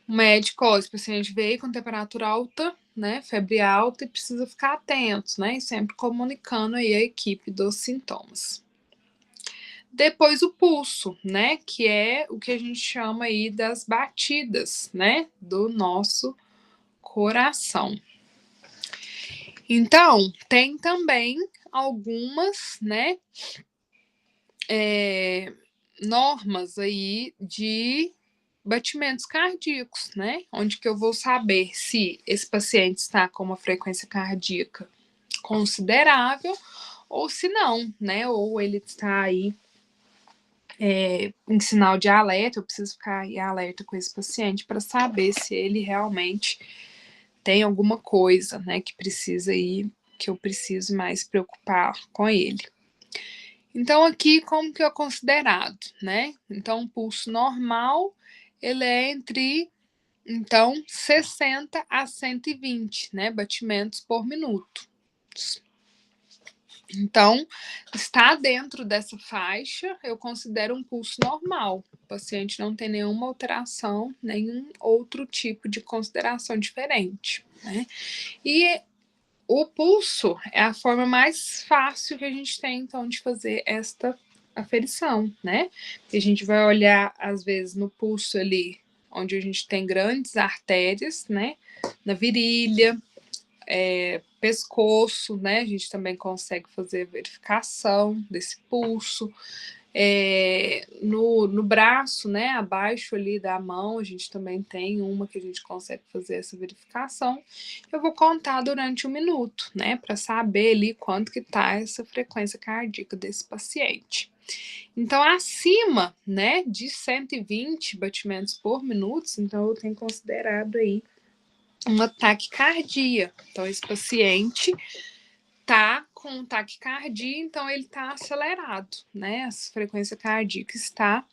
o médico, ó, esse paciente veio com temperatura alta, né? Febre alta e precisa ficar atento, né? E sempre comunicando aí a equipe dos sintomas. Depois o pulso, né? Que é o que a gente chama aí das batidas, né? Do nosso coração. Então, tem também algumas, né, normas aí de batimentos cardíacos, né? Onde que eu vou saber se esse paciente está com uma frequência cardíaca considerável ou se não, né? Ou ele está aí em sinal de alerta, eu preciso ficar aí alerta com esse paciente para saber se ele realmente tem alguma coisa, né, que precisa aí, que eu preciso mais preocupar com ele. Então, aqui, como que é considerado, né? Então, o pulso normal, ele é entre, então, 60 a 120, né, batimentos por minuto. Então, está dentro dessa faixa, eu considero um pulso normal. O paciente não tem nenhuma alteração, nenhum outro tipo de consideração diferente, né? E o pulso é a forma mais fácil que a gente tem, então, de fazer esta aferição, né? A gente vai olhar, às vezes, no pulso ali, onde a gente tem grandes artérias, né? Na virilha, pescoço, né? A gente também consegue fazer a verificação desse pulso. No braço, né, abaixo ali da mão, a gente também tem uma que a gente consegue fazer essa verificação. Eu vou contar durante 1 minuto, né, para saber ali quanto que tá essa frequência cardíaca desse paciente. Então, acima, né, de 120 batimentos por minuto, então eu tenho considerado aí uma taquicardia. Então, esse paciente tá com taquicardia, então ele tá acelerado, né? A frequência cardíaca está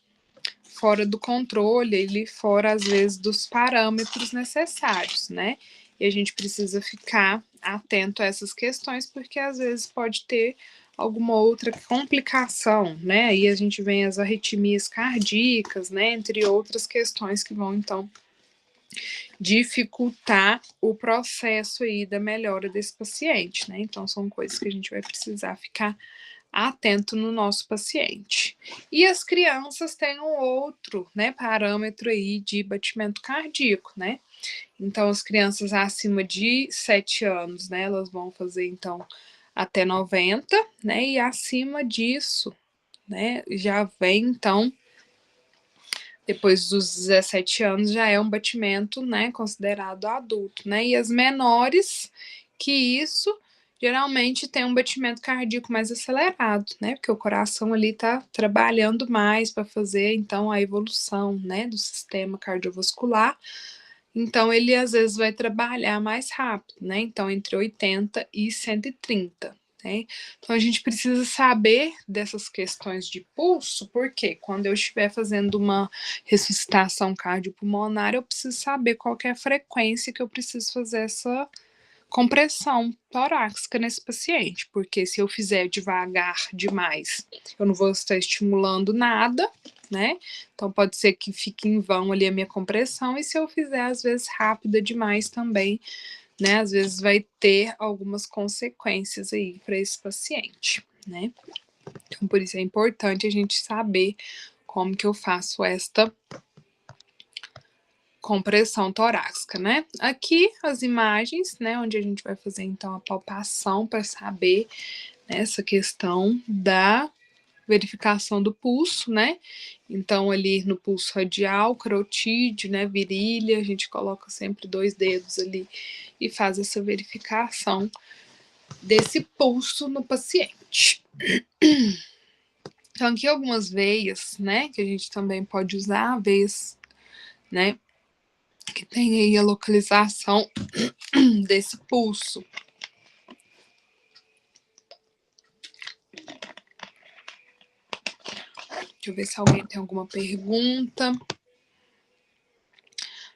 fora do controle, ele fora, às vezes, dos parâmetros necessários, né? E a gente precisa ficar atento a essas questões, porque às vezes pode ter alguma outra complicação, né? Aí a gente vem as arritmias cardíacas, né? Entre outras questões que vão, então, dificultar o processo aí da melhora desse paciente, né? Então, são coisas que a gente vai precisar ficar atento no nosso paciente. E as crianças têm um outro, né, parâmetro aí de batimento cardíaco, né? Então, as crianças acima de 7 anos, né, elas vão fazer, então, até 90, né? E acima disso, né, já vem, então, depois dos 17 anos, já é um batimento, né, considerado adulto, né? E as menores que isso, geralmente tem um batimento cardíaco mais acelerado, né? Porque o coração ali tá trabalhando mais para fazer, então, a evolução, né, do sistema cardiovascular. Então, ele às vezes vai trabalhar mais rápido, né? Então, entre 80 e 130. Né? Então, a gente precisa saber dessas questões de pulso, porque quando eu estiver fazendo uma ressuscitação cardiopulmonar, eu preciso saber qual que é a frequência que eu preciso fazer essa compressão torácica nesse paciente, porque se eu fizer devagar demais, eu não vou estar estimulando nada, né? Então pode ser que fique em vão ali a minha compressão, e se eu fizer às vezes rápida demais também, né? Às vezes vai ter algumas consequências aí para esse paciente, né? Então por isso é importante a gente saber como que eu faço esta compressão torácica, né? Aqui as imagens, né, onde a gente vai fazer então a palpação para saber, né, essa questão da verificação do pulso, né? Então ali no pulso radial, carotídeo, né, virilha, a gente coloca sempre 2 dedos ali e faz essa verificação desse pulso no paciente. Então aqui algumas veias, né, que a gente também pode usar, veias, né, que tem aí a localização desse pulso. Deixa eu ver se alguém tem alguma pergunta.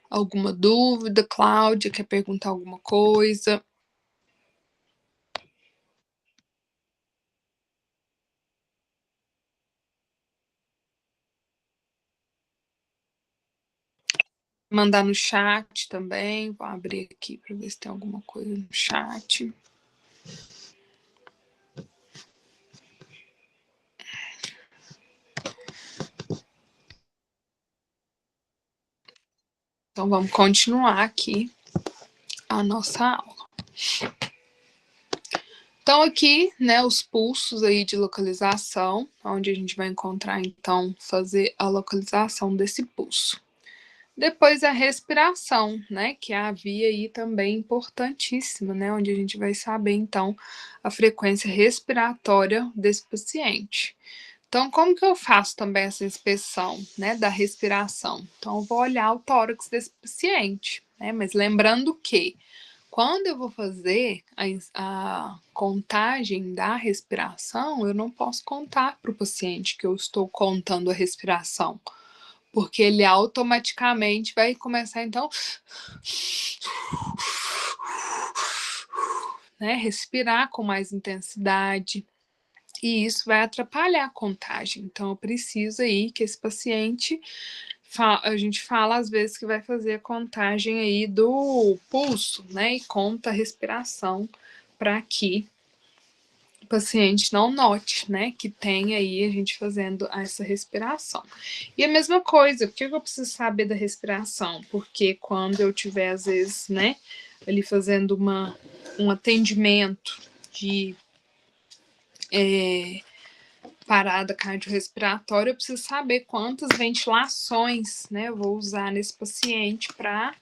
Alguma dúvida? Cláudia quer perguntar alguma coisa? Mandar no chat também. Vou abrir aqui para ver se tem alguma coisa no chat. Então, vamos continuar aqui a nossa aula. Então, aqui, né, os pulsos aí de localização, onde a gente vai encontrar, então, fazer a localização desse pulso. Depois a respiração, né, que é a via aí também importantíssima, né, onde a gente vai saber, então, a frequência respiratória desse paciente. Então, como que eu faço também essa inspeção, né, da respiração? Então, eu vou olhar o tórax desse paciente, né, mas lembrando que quando eu vou fazer a contagem da respiração, eu não posso contar para o paciente que eu estou contando a respiração, porque ele automaticamente vai começar, então, né, respirar com mais intensidade, e isso vai atrapalhar a contagem. Então, eu preciso aí que esse paciente, a gente fala às vezes que vai fazer a contagem aí do pulso, né, e conta a respiração para que o paciente não note, né, que tem aí a gente fazendo essa respiração. E a mesma coisa, por que eu preciso saber da respiração? Porque quando eu tiver, às vezes, né, ali fazendo um atendimento de parada cardiorrespiratória, eu preciso saber quantas ventilações, né, eu vou usar nesse paciente para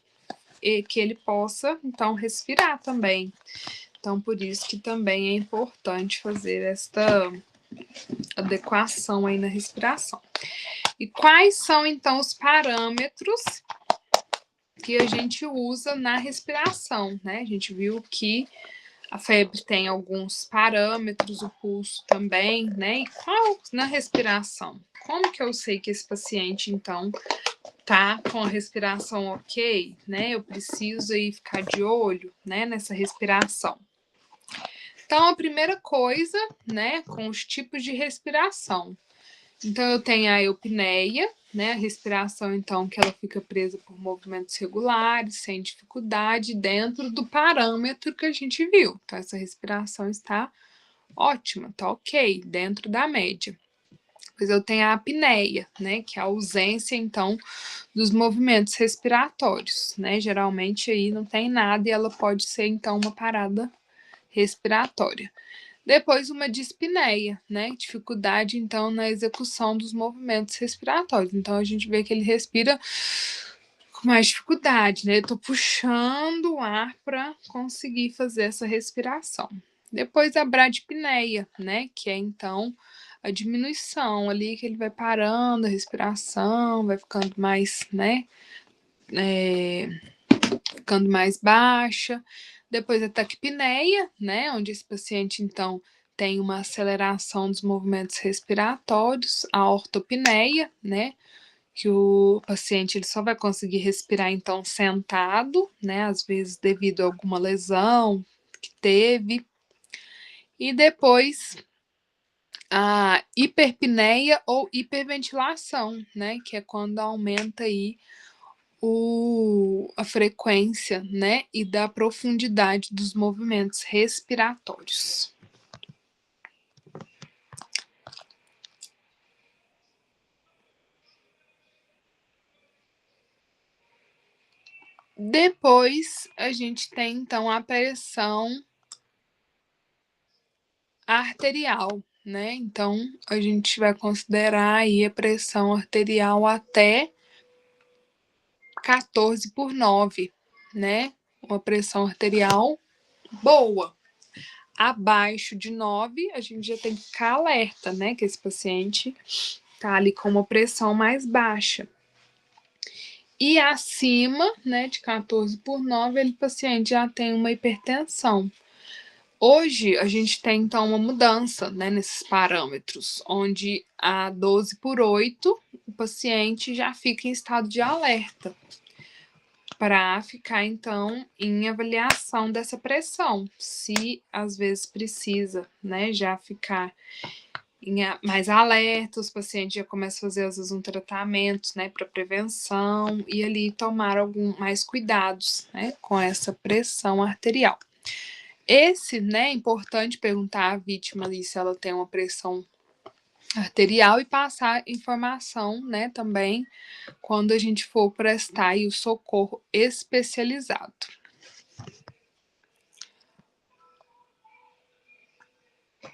que ele possa, então, respirar também. Então, por isso que também é importante fazer esta adequação aí na respiração. E quais são, então, os parâmetros que a gente usa na respiração, né? A gente viu que a febre tem alguns parâmetros, o pulso também, né? E qual na respiração? Como que eu sei que esse paciente, então, tá com a respiração ok, né? Eu preciso aí ficar de olho, né, nessa respiração. Então, a primeira coisa, né, com os tipos de respiração. Então, eu tenho a eupneia, né, a respiração, então, que ela fica presa por movimentos regulares, sem dificuldade, dentro do parâmetro que a gente viu. Então, essa respiração está ótima, tá ok, dentro da média. Depois eu tenho a apneia, né, que é a ausência, então, dos movimentos respiratórios, né? Geralmente aí não tem nada e ela pode ser, então, uma parada respiratória. Depois uma dispneia, né? Dificuldade, então, na execução dos movimentos respiratórios. Então, a gente vê que ele respira com mais dificuldade, né? Eu tô puxando o ar para conseguir fazer essa respiração. Depois a bradipneia, né? Que é, então, a diminuição ali, que ele vai parando a respiração, vai ficando mais, né? Ficando mais baixa. Depois a taquipneia, né? Onde esse paciente, então, tem uma aceleração dos movimentos respiratórios. A ortopneia, né? Que o paciente ele só vai conseguir respirar, então, sentado, né? Às vezes devido a alguma lesão que teve. E depois a hiperpneia ou hiperventilação, né? Que é quando aumenta aí a frequência, né? E da profundidade dos movimentos respiratórios. Depois a gente tem então a pressão arterial, né? Então a gente vai considerar aí a pressão arterial até 14/9, né? Uma pressão arterial boa. Abaixo de 9, a gente já tem que ficar alerta, né? Que esse paciente tá ali com uma pressão mais baixa. E acima, né, de 14/9, o paciente já tem uma hipertensão. Hoje, a gente tem, então, uma mudança, né, nesses parâmetros, onde a 12/8, o paciente já fica em estado de alerta, para ficar, então, em avaliação dessa pressão, se às vezes precisa, né, já ficar mais alerta, os pacientes já começam a fazer, às vezes, um tratamento, né, para prevenção e ali tomar mais cuidados, né, com essa pressão arterial. Esse, né, é importante perguntar à vítima ali se ela tem uma pressão arterial e passar informação, né, também quando a gente for prestar aí o socorro especializado.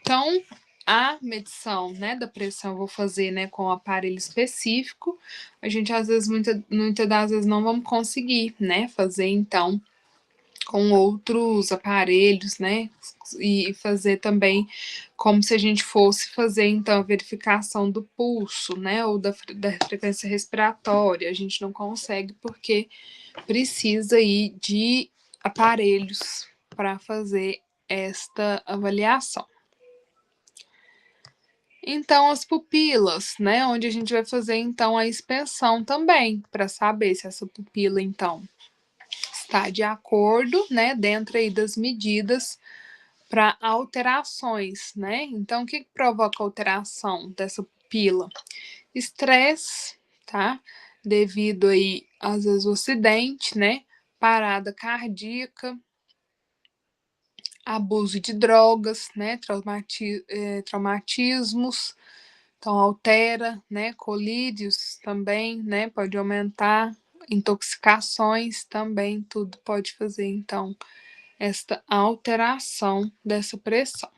Então, a medição, né, da pressão eu vou fazer, né, com o aparelho específico. A gente, às vezes, muitas das vezes não vamos conseguir, né, fazer, então, com outros aparelhos, né, e fazer também como se a gente fosse fazer, então, a verificação do pulso, né, ou da frequência respiratória. A gente não consegue porque precisa aí de aparelhos para fazer esta avaliação. Então, as pupilas, né, onde a gente vai fazer, então, a inspeção também, para saber se essa pupila, então, está de acordo, né, dentro aí das medidas para alterações, né? Então, o que provoca alteração dessa pupila? Estresse, tá? Devido aí, às vezes, ao acidente, né? Parada cardíaca, abuso de drogas, né? Traumatismos, então altera, né? Colírios também, né? Pode aumentar, intoxicações também, tudo pode fazer, então, esta alteração dessa pressão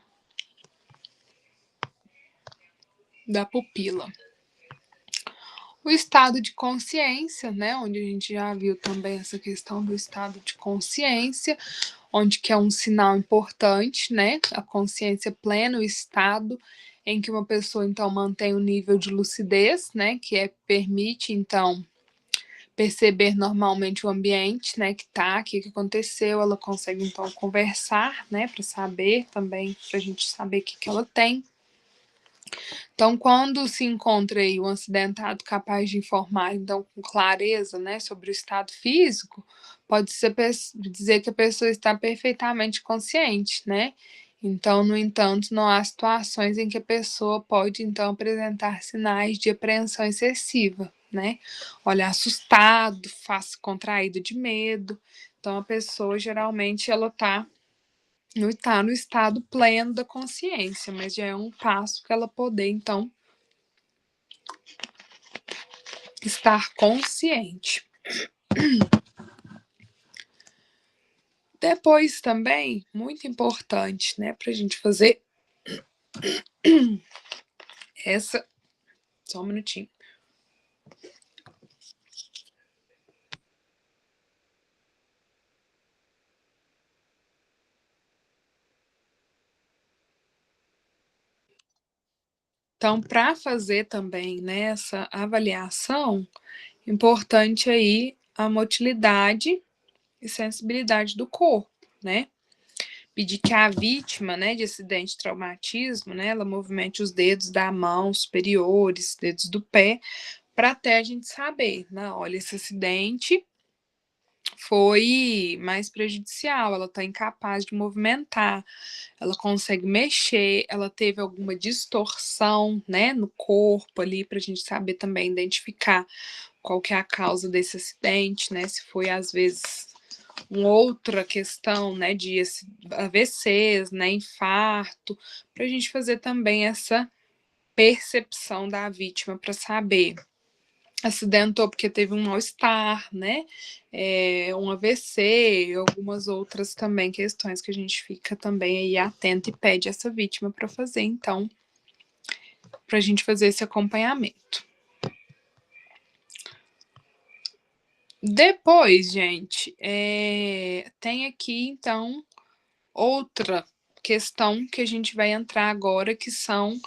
da pupila. O estado de consciência, né, onde a gente já viu também essa questão do estado de consciência, onde que é um sinal importante, né, a consciência plena, o estado em que uma pessoa, então, mantém o nível de lucidez, né, permite, então, perceber normalmente o ambiente, né, que tá, o que aconteceu, ela consegue então conversar, né, para saber também, para a gente saber o que ela tem. Então, quando se encontra aí um acidentado capaz de informar, então, com clareza, né, sobre o estado físico, pode-se dizer que a pessoa está perfeitamente consciente, né? Então, no entanto, não há situações em que a pessoa pode, então, apresentar sinais de apreensão excessiva, né? Olhar assustado, face contraída de medo. Então, a pessoa, geralmente, ela não está no estado pleno da consciência, mas já é um passo que ela poder, então, estar consciente. Depois também, muito importante, né, para a gente fazer essa. Só um minutinho. Então, para fazer também nessa avaliação, importante aí a motilidade e sensibilidade do corpo, né? Pedir que a vítima, né, de acidente de traumatismo, né, ela movimente os dedos da mão superiores, dedos do pé, para até a gente saber, né, olha, esse acidente foi mais prejudicial, ela está incapaz de movimentar, ela consegue mexer, ela teve alguma distorção, né, no corpo ali, para a gente saber também identificar qual que é a causa desse acidente, né, se foi às vezes uma outra questão, né, de AVCs, né, infarto, para a gente fazer também essa percepção da vítima para saber acidentou porque teve um mal-estar, né? Um AVC, algumas outras também questões que a gente fica também aí atento e pede essa vítima para fazer, então, para a gente fazer esse acompanhamento. Depois, gente, tem aqui, então, outra questão que a gente vai entrar agora, que são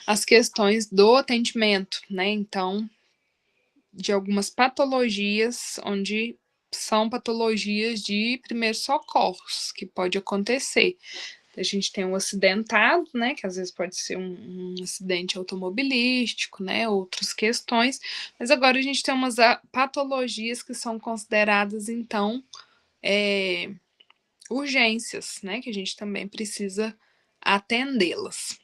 as questões do atendimento, né? Então, de algumas patologias, onde são patologias de primeiros socorros que pode acontecer. A gente tem um acidentado, né, que às vezes pode ser um acidente automobilístico, né, outras questões, mas agora a gente tem umas patologias que são consideradas, então, urgências, né, que a gente também precisa atendê-las.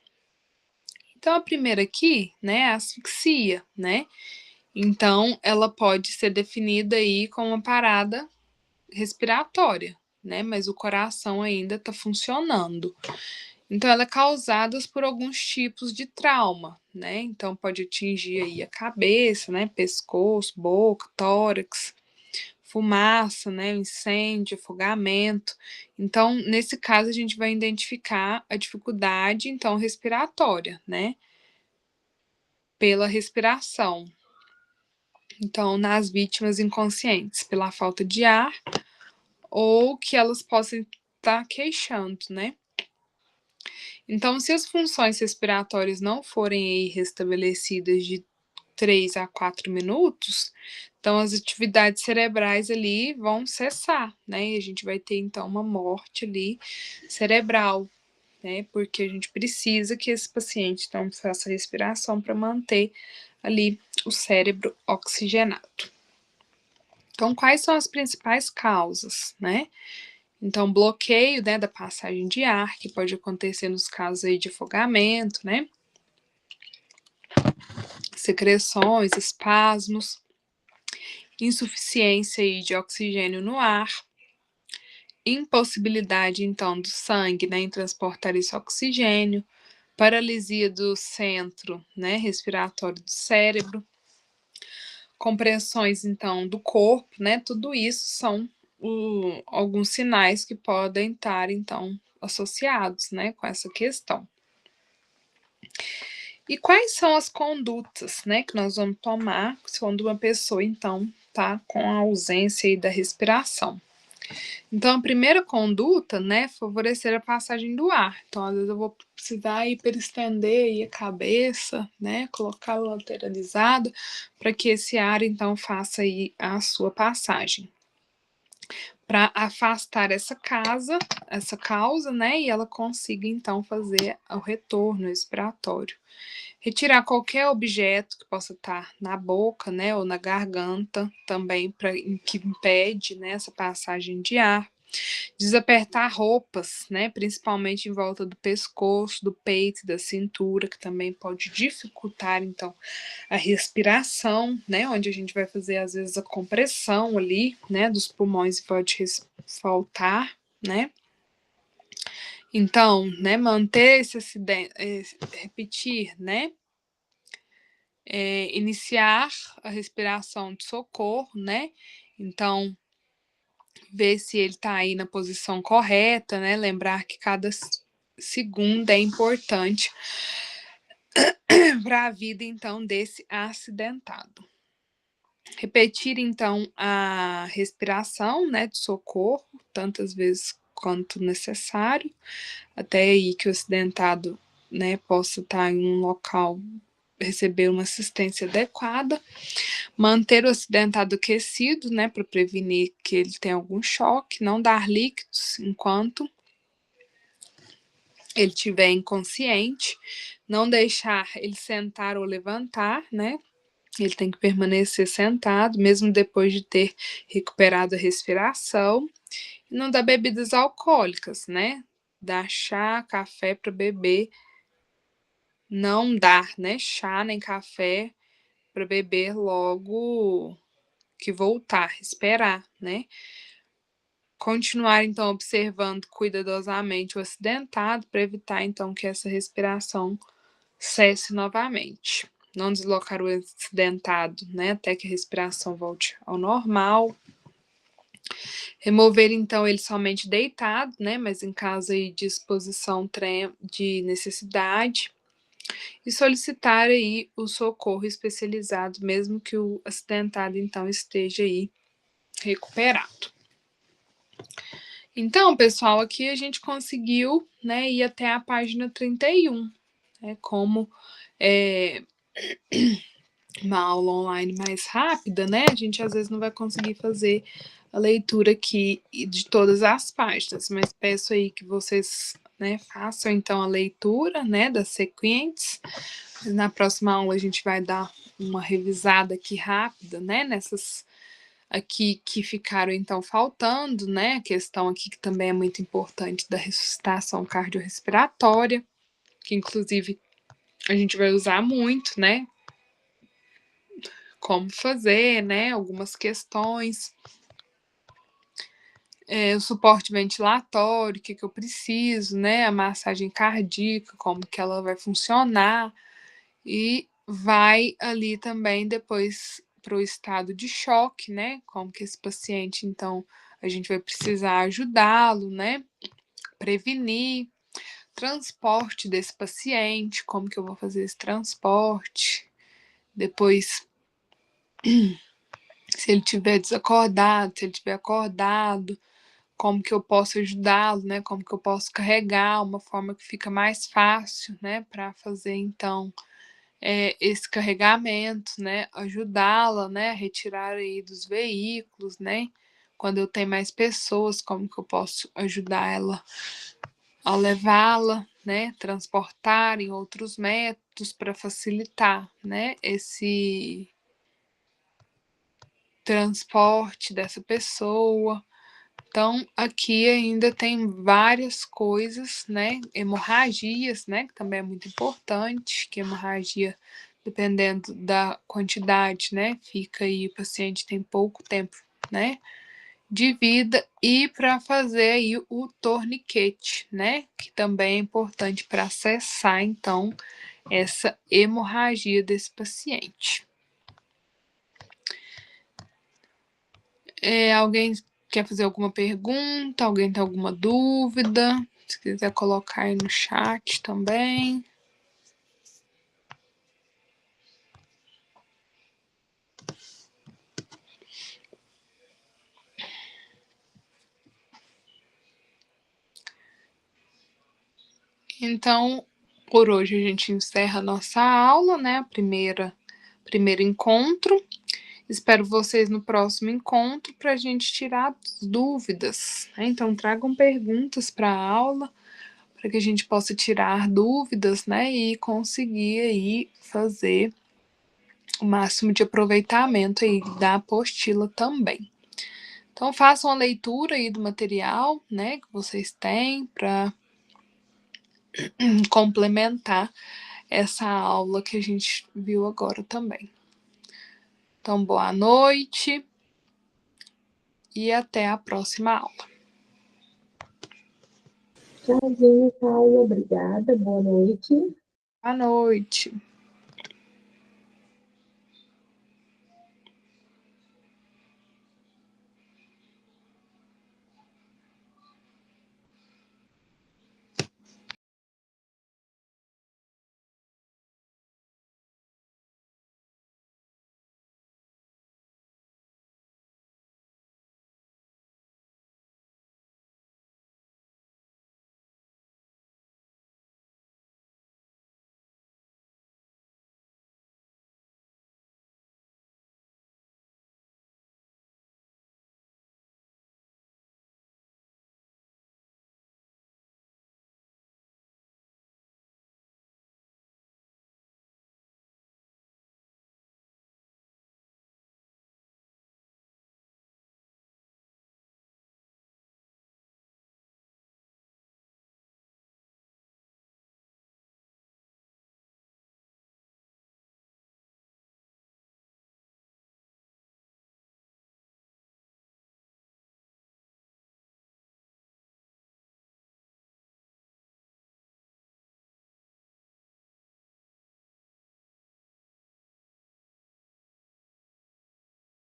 Então, a primeira aqui, né, é a asfixia, né, então, ela pode ser definida aí como uma parada respiratória, né? Mas o coração ainda está funcionando. Então, ela é causada por alguns tipos de trauma, né? Então, pode atingir aí a cabeça, né? Pescoço, boca, tórax, fumaça, né? Incêndio, afogamento. Então, nesse caso, a gente vai identificar a dificuldade, então, respiratória, né? Pela respiração. Então, nas vítimas inconscientes, pela falta de ar ou que elas possam estar queixando, né? Então, se as funções respiratórias não forem aí restabelecidas de 3 a 4 minutos, então as atividades cerebrais ali vão cessar, né? E a gente vai ter então uma morte ali cerebral, né? Porque a gente precisa que esse paciente então faça respiração para manter ali o cérebro oxigenado. Então, quais são as principais causas, né? Então, bloqueio, né, da passagem de ar, que pode acontecer nos casos aí de afogamento, né? Secreções, espasmos, insuficiência aí de oxigênio no ar, impossibilidade, então, do sangue, né, em transportar esse oxigênio, paralisia do centro, né, respiratório do cérebro, compressões, então, do corpo, né, tudo isso são alguns sinais que podem estar, então, associados, né, com essa questão. E quais são as condutas, né, que nós vamos tomar quando uma pessoa, então, tá com a ausência aí da respiração? Então, a primeira conduta, né, favorecer a passagem do ar. Então, às vezes eu vou precisar hiperestender aí a cabeça, né, colocá-la lateralizada, para que esse ar, então, faça aí a sua passagem. Para afastar essa causa, né, e ela consiga, então, fazer o retorno expiratório. Retirar qualquer objeto que possa estar na boca, né, ou na garganta, também que impede, né, essa passagem de ar. Desapertar roupas, né, principalmente em volta do pescoço, do peito, da cintura, que também pode dificultar, então, a respiração, né, onde a gente vai fazer, às vezes, a compressão ali, né, dos pulmões e pode faltar, né. Então, né, manter esse acidente, repetir, né, iniciar a respiração de socorro, né, então ver se ele está aí na posição correta, né, lembrar que cada segundo é importante para a vida, então, desse acidentado. Repetir, então, a respiração, né, de socorro, tantas vezes quanto necessário, até aí que o acidentado, né, possa estar em um local, receber uma assistência adequada. Manter o acidentado aquecido, né, para prevenir que ele tenha algum choque. Não dar líquidos enquanto ele estiver inconsciente. Não deixar ele sentar ou levantar, né? Ele tem que permanecer sentado, mesmo depois de ter recuperado a respiração. E não dar bebidas alcoólicas, né? Dar chá, café para beber. Não dar, né, chá nem café para beber logo que voltar, esperar, né? Continuar, então, observando cuidadosamente o acidentado para evitar, então, que essa respiração cesse novamente. Não deslocar o acidentado, né, até que a respiração volte ao normal. Remover, então, ele somente deitado, né, mas em caso aí de exposição de necessidade. E solicitar aí o socorro especializado, mesmo que o acidentado, então, esteja aí recuperado. Então, pessoal, aqui a gente conseguiu, né, ir até a página 31, né, como é uma aula online mais rápida, né, a gente às vezes não vai conseguir fazer a leitura aqui de todas as páginas, mas peço aí que vocês, né, façam então a leitura, né, das sequentes. Na próxima aula a gente vai dar uma revisada aqui rápida, né, nessas aqui que ficaram então faltando, né? A questão aqui que também é muito importante da ressuscitação cardiorrespiratória, que inclusive a gente vai usar muito, né? Como fazer, né? Algumas questões. O suporte ventilatório, o que, que eu preciso, né? A massagem cardíaca, como que ela vai funcionar. E vai ali também depois para o estado de choque, né? Como que esse paciente, então, a gente vai precisar ajudá-lo, né? Prevenir, transporte desse paciente, como que eu vou fazer esse transporte. Depois, se ele tiver desacordado, se ele tiver acordado, como que eu posso ajudá-lo, né? Como que eu posso carregar, uma forma que fica mais fácil, né? Para fazer, então, esse carregamento, né, ajudá-la, né, a retirar aí dos veículos, né, quando eu tenho mais pessoas, como que eu posso ajudar ela a levá-la, né, transportar em outros métodos para facilitar, né, esse transporte dessa pessoa. Então, aqui ainda tem várias coisas, né? Hemorragias, né? Que também é muito importante, que hemorragia, dependendo da quantidade, né? Fica aí, o paciente tem pouco tempo, né? De vida, e para fazer aí o torniquete, né? Que também é importante para cessar, então, essa hemorragia desse paciente. Alguém quer fazer alguma pergunta? Alguém tem alguma dúvida? Se quiser colocar aí no chat também. Então, por hoje a gente encerra a nossa aula, né? Primeiro encontro. Espero vocês no próximo encontro para a gente tirar dúvidas, né? Então, tragam perguntas para a aula, para que a gente possa tirar dúvidas, né? E conseguir aí fazer o máximo de aproveitamento aí da apostila também. Então, façam a leitura aí do material, né? Que vocês têm para complementar essa aula que a gente viu agora também. Então, boa noite e até a próxima aula. Tchauzinho, Paula. Obrigada. Boa noite. Boa noite.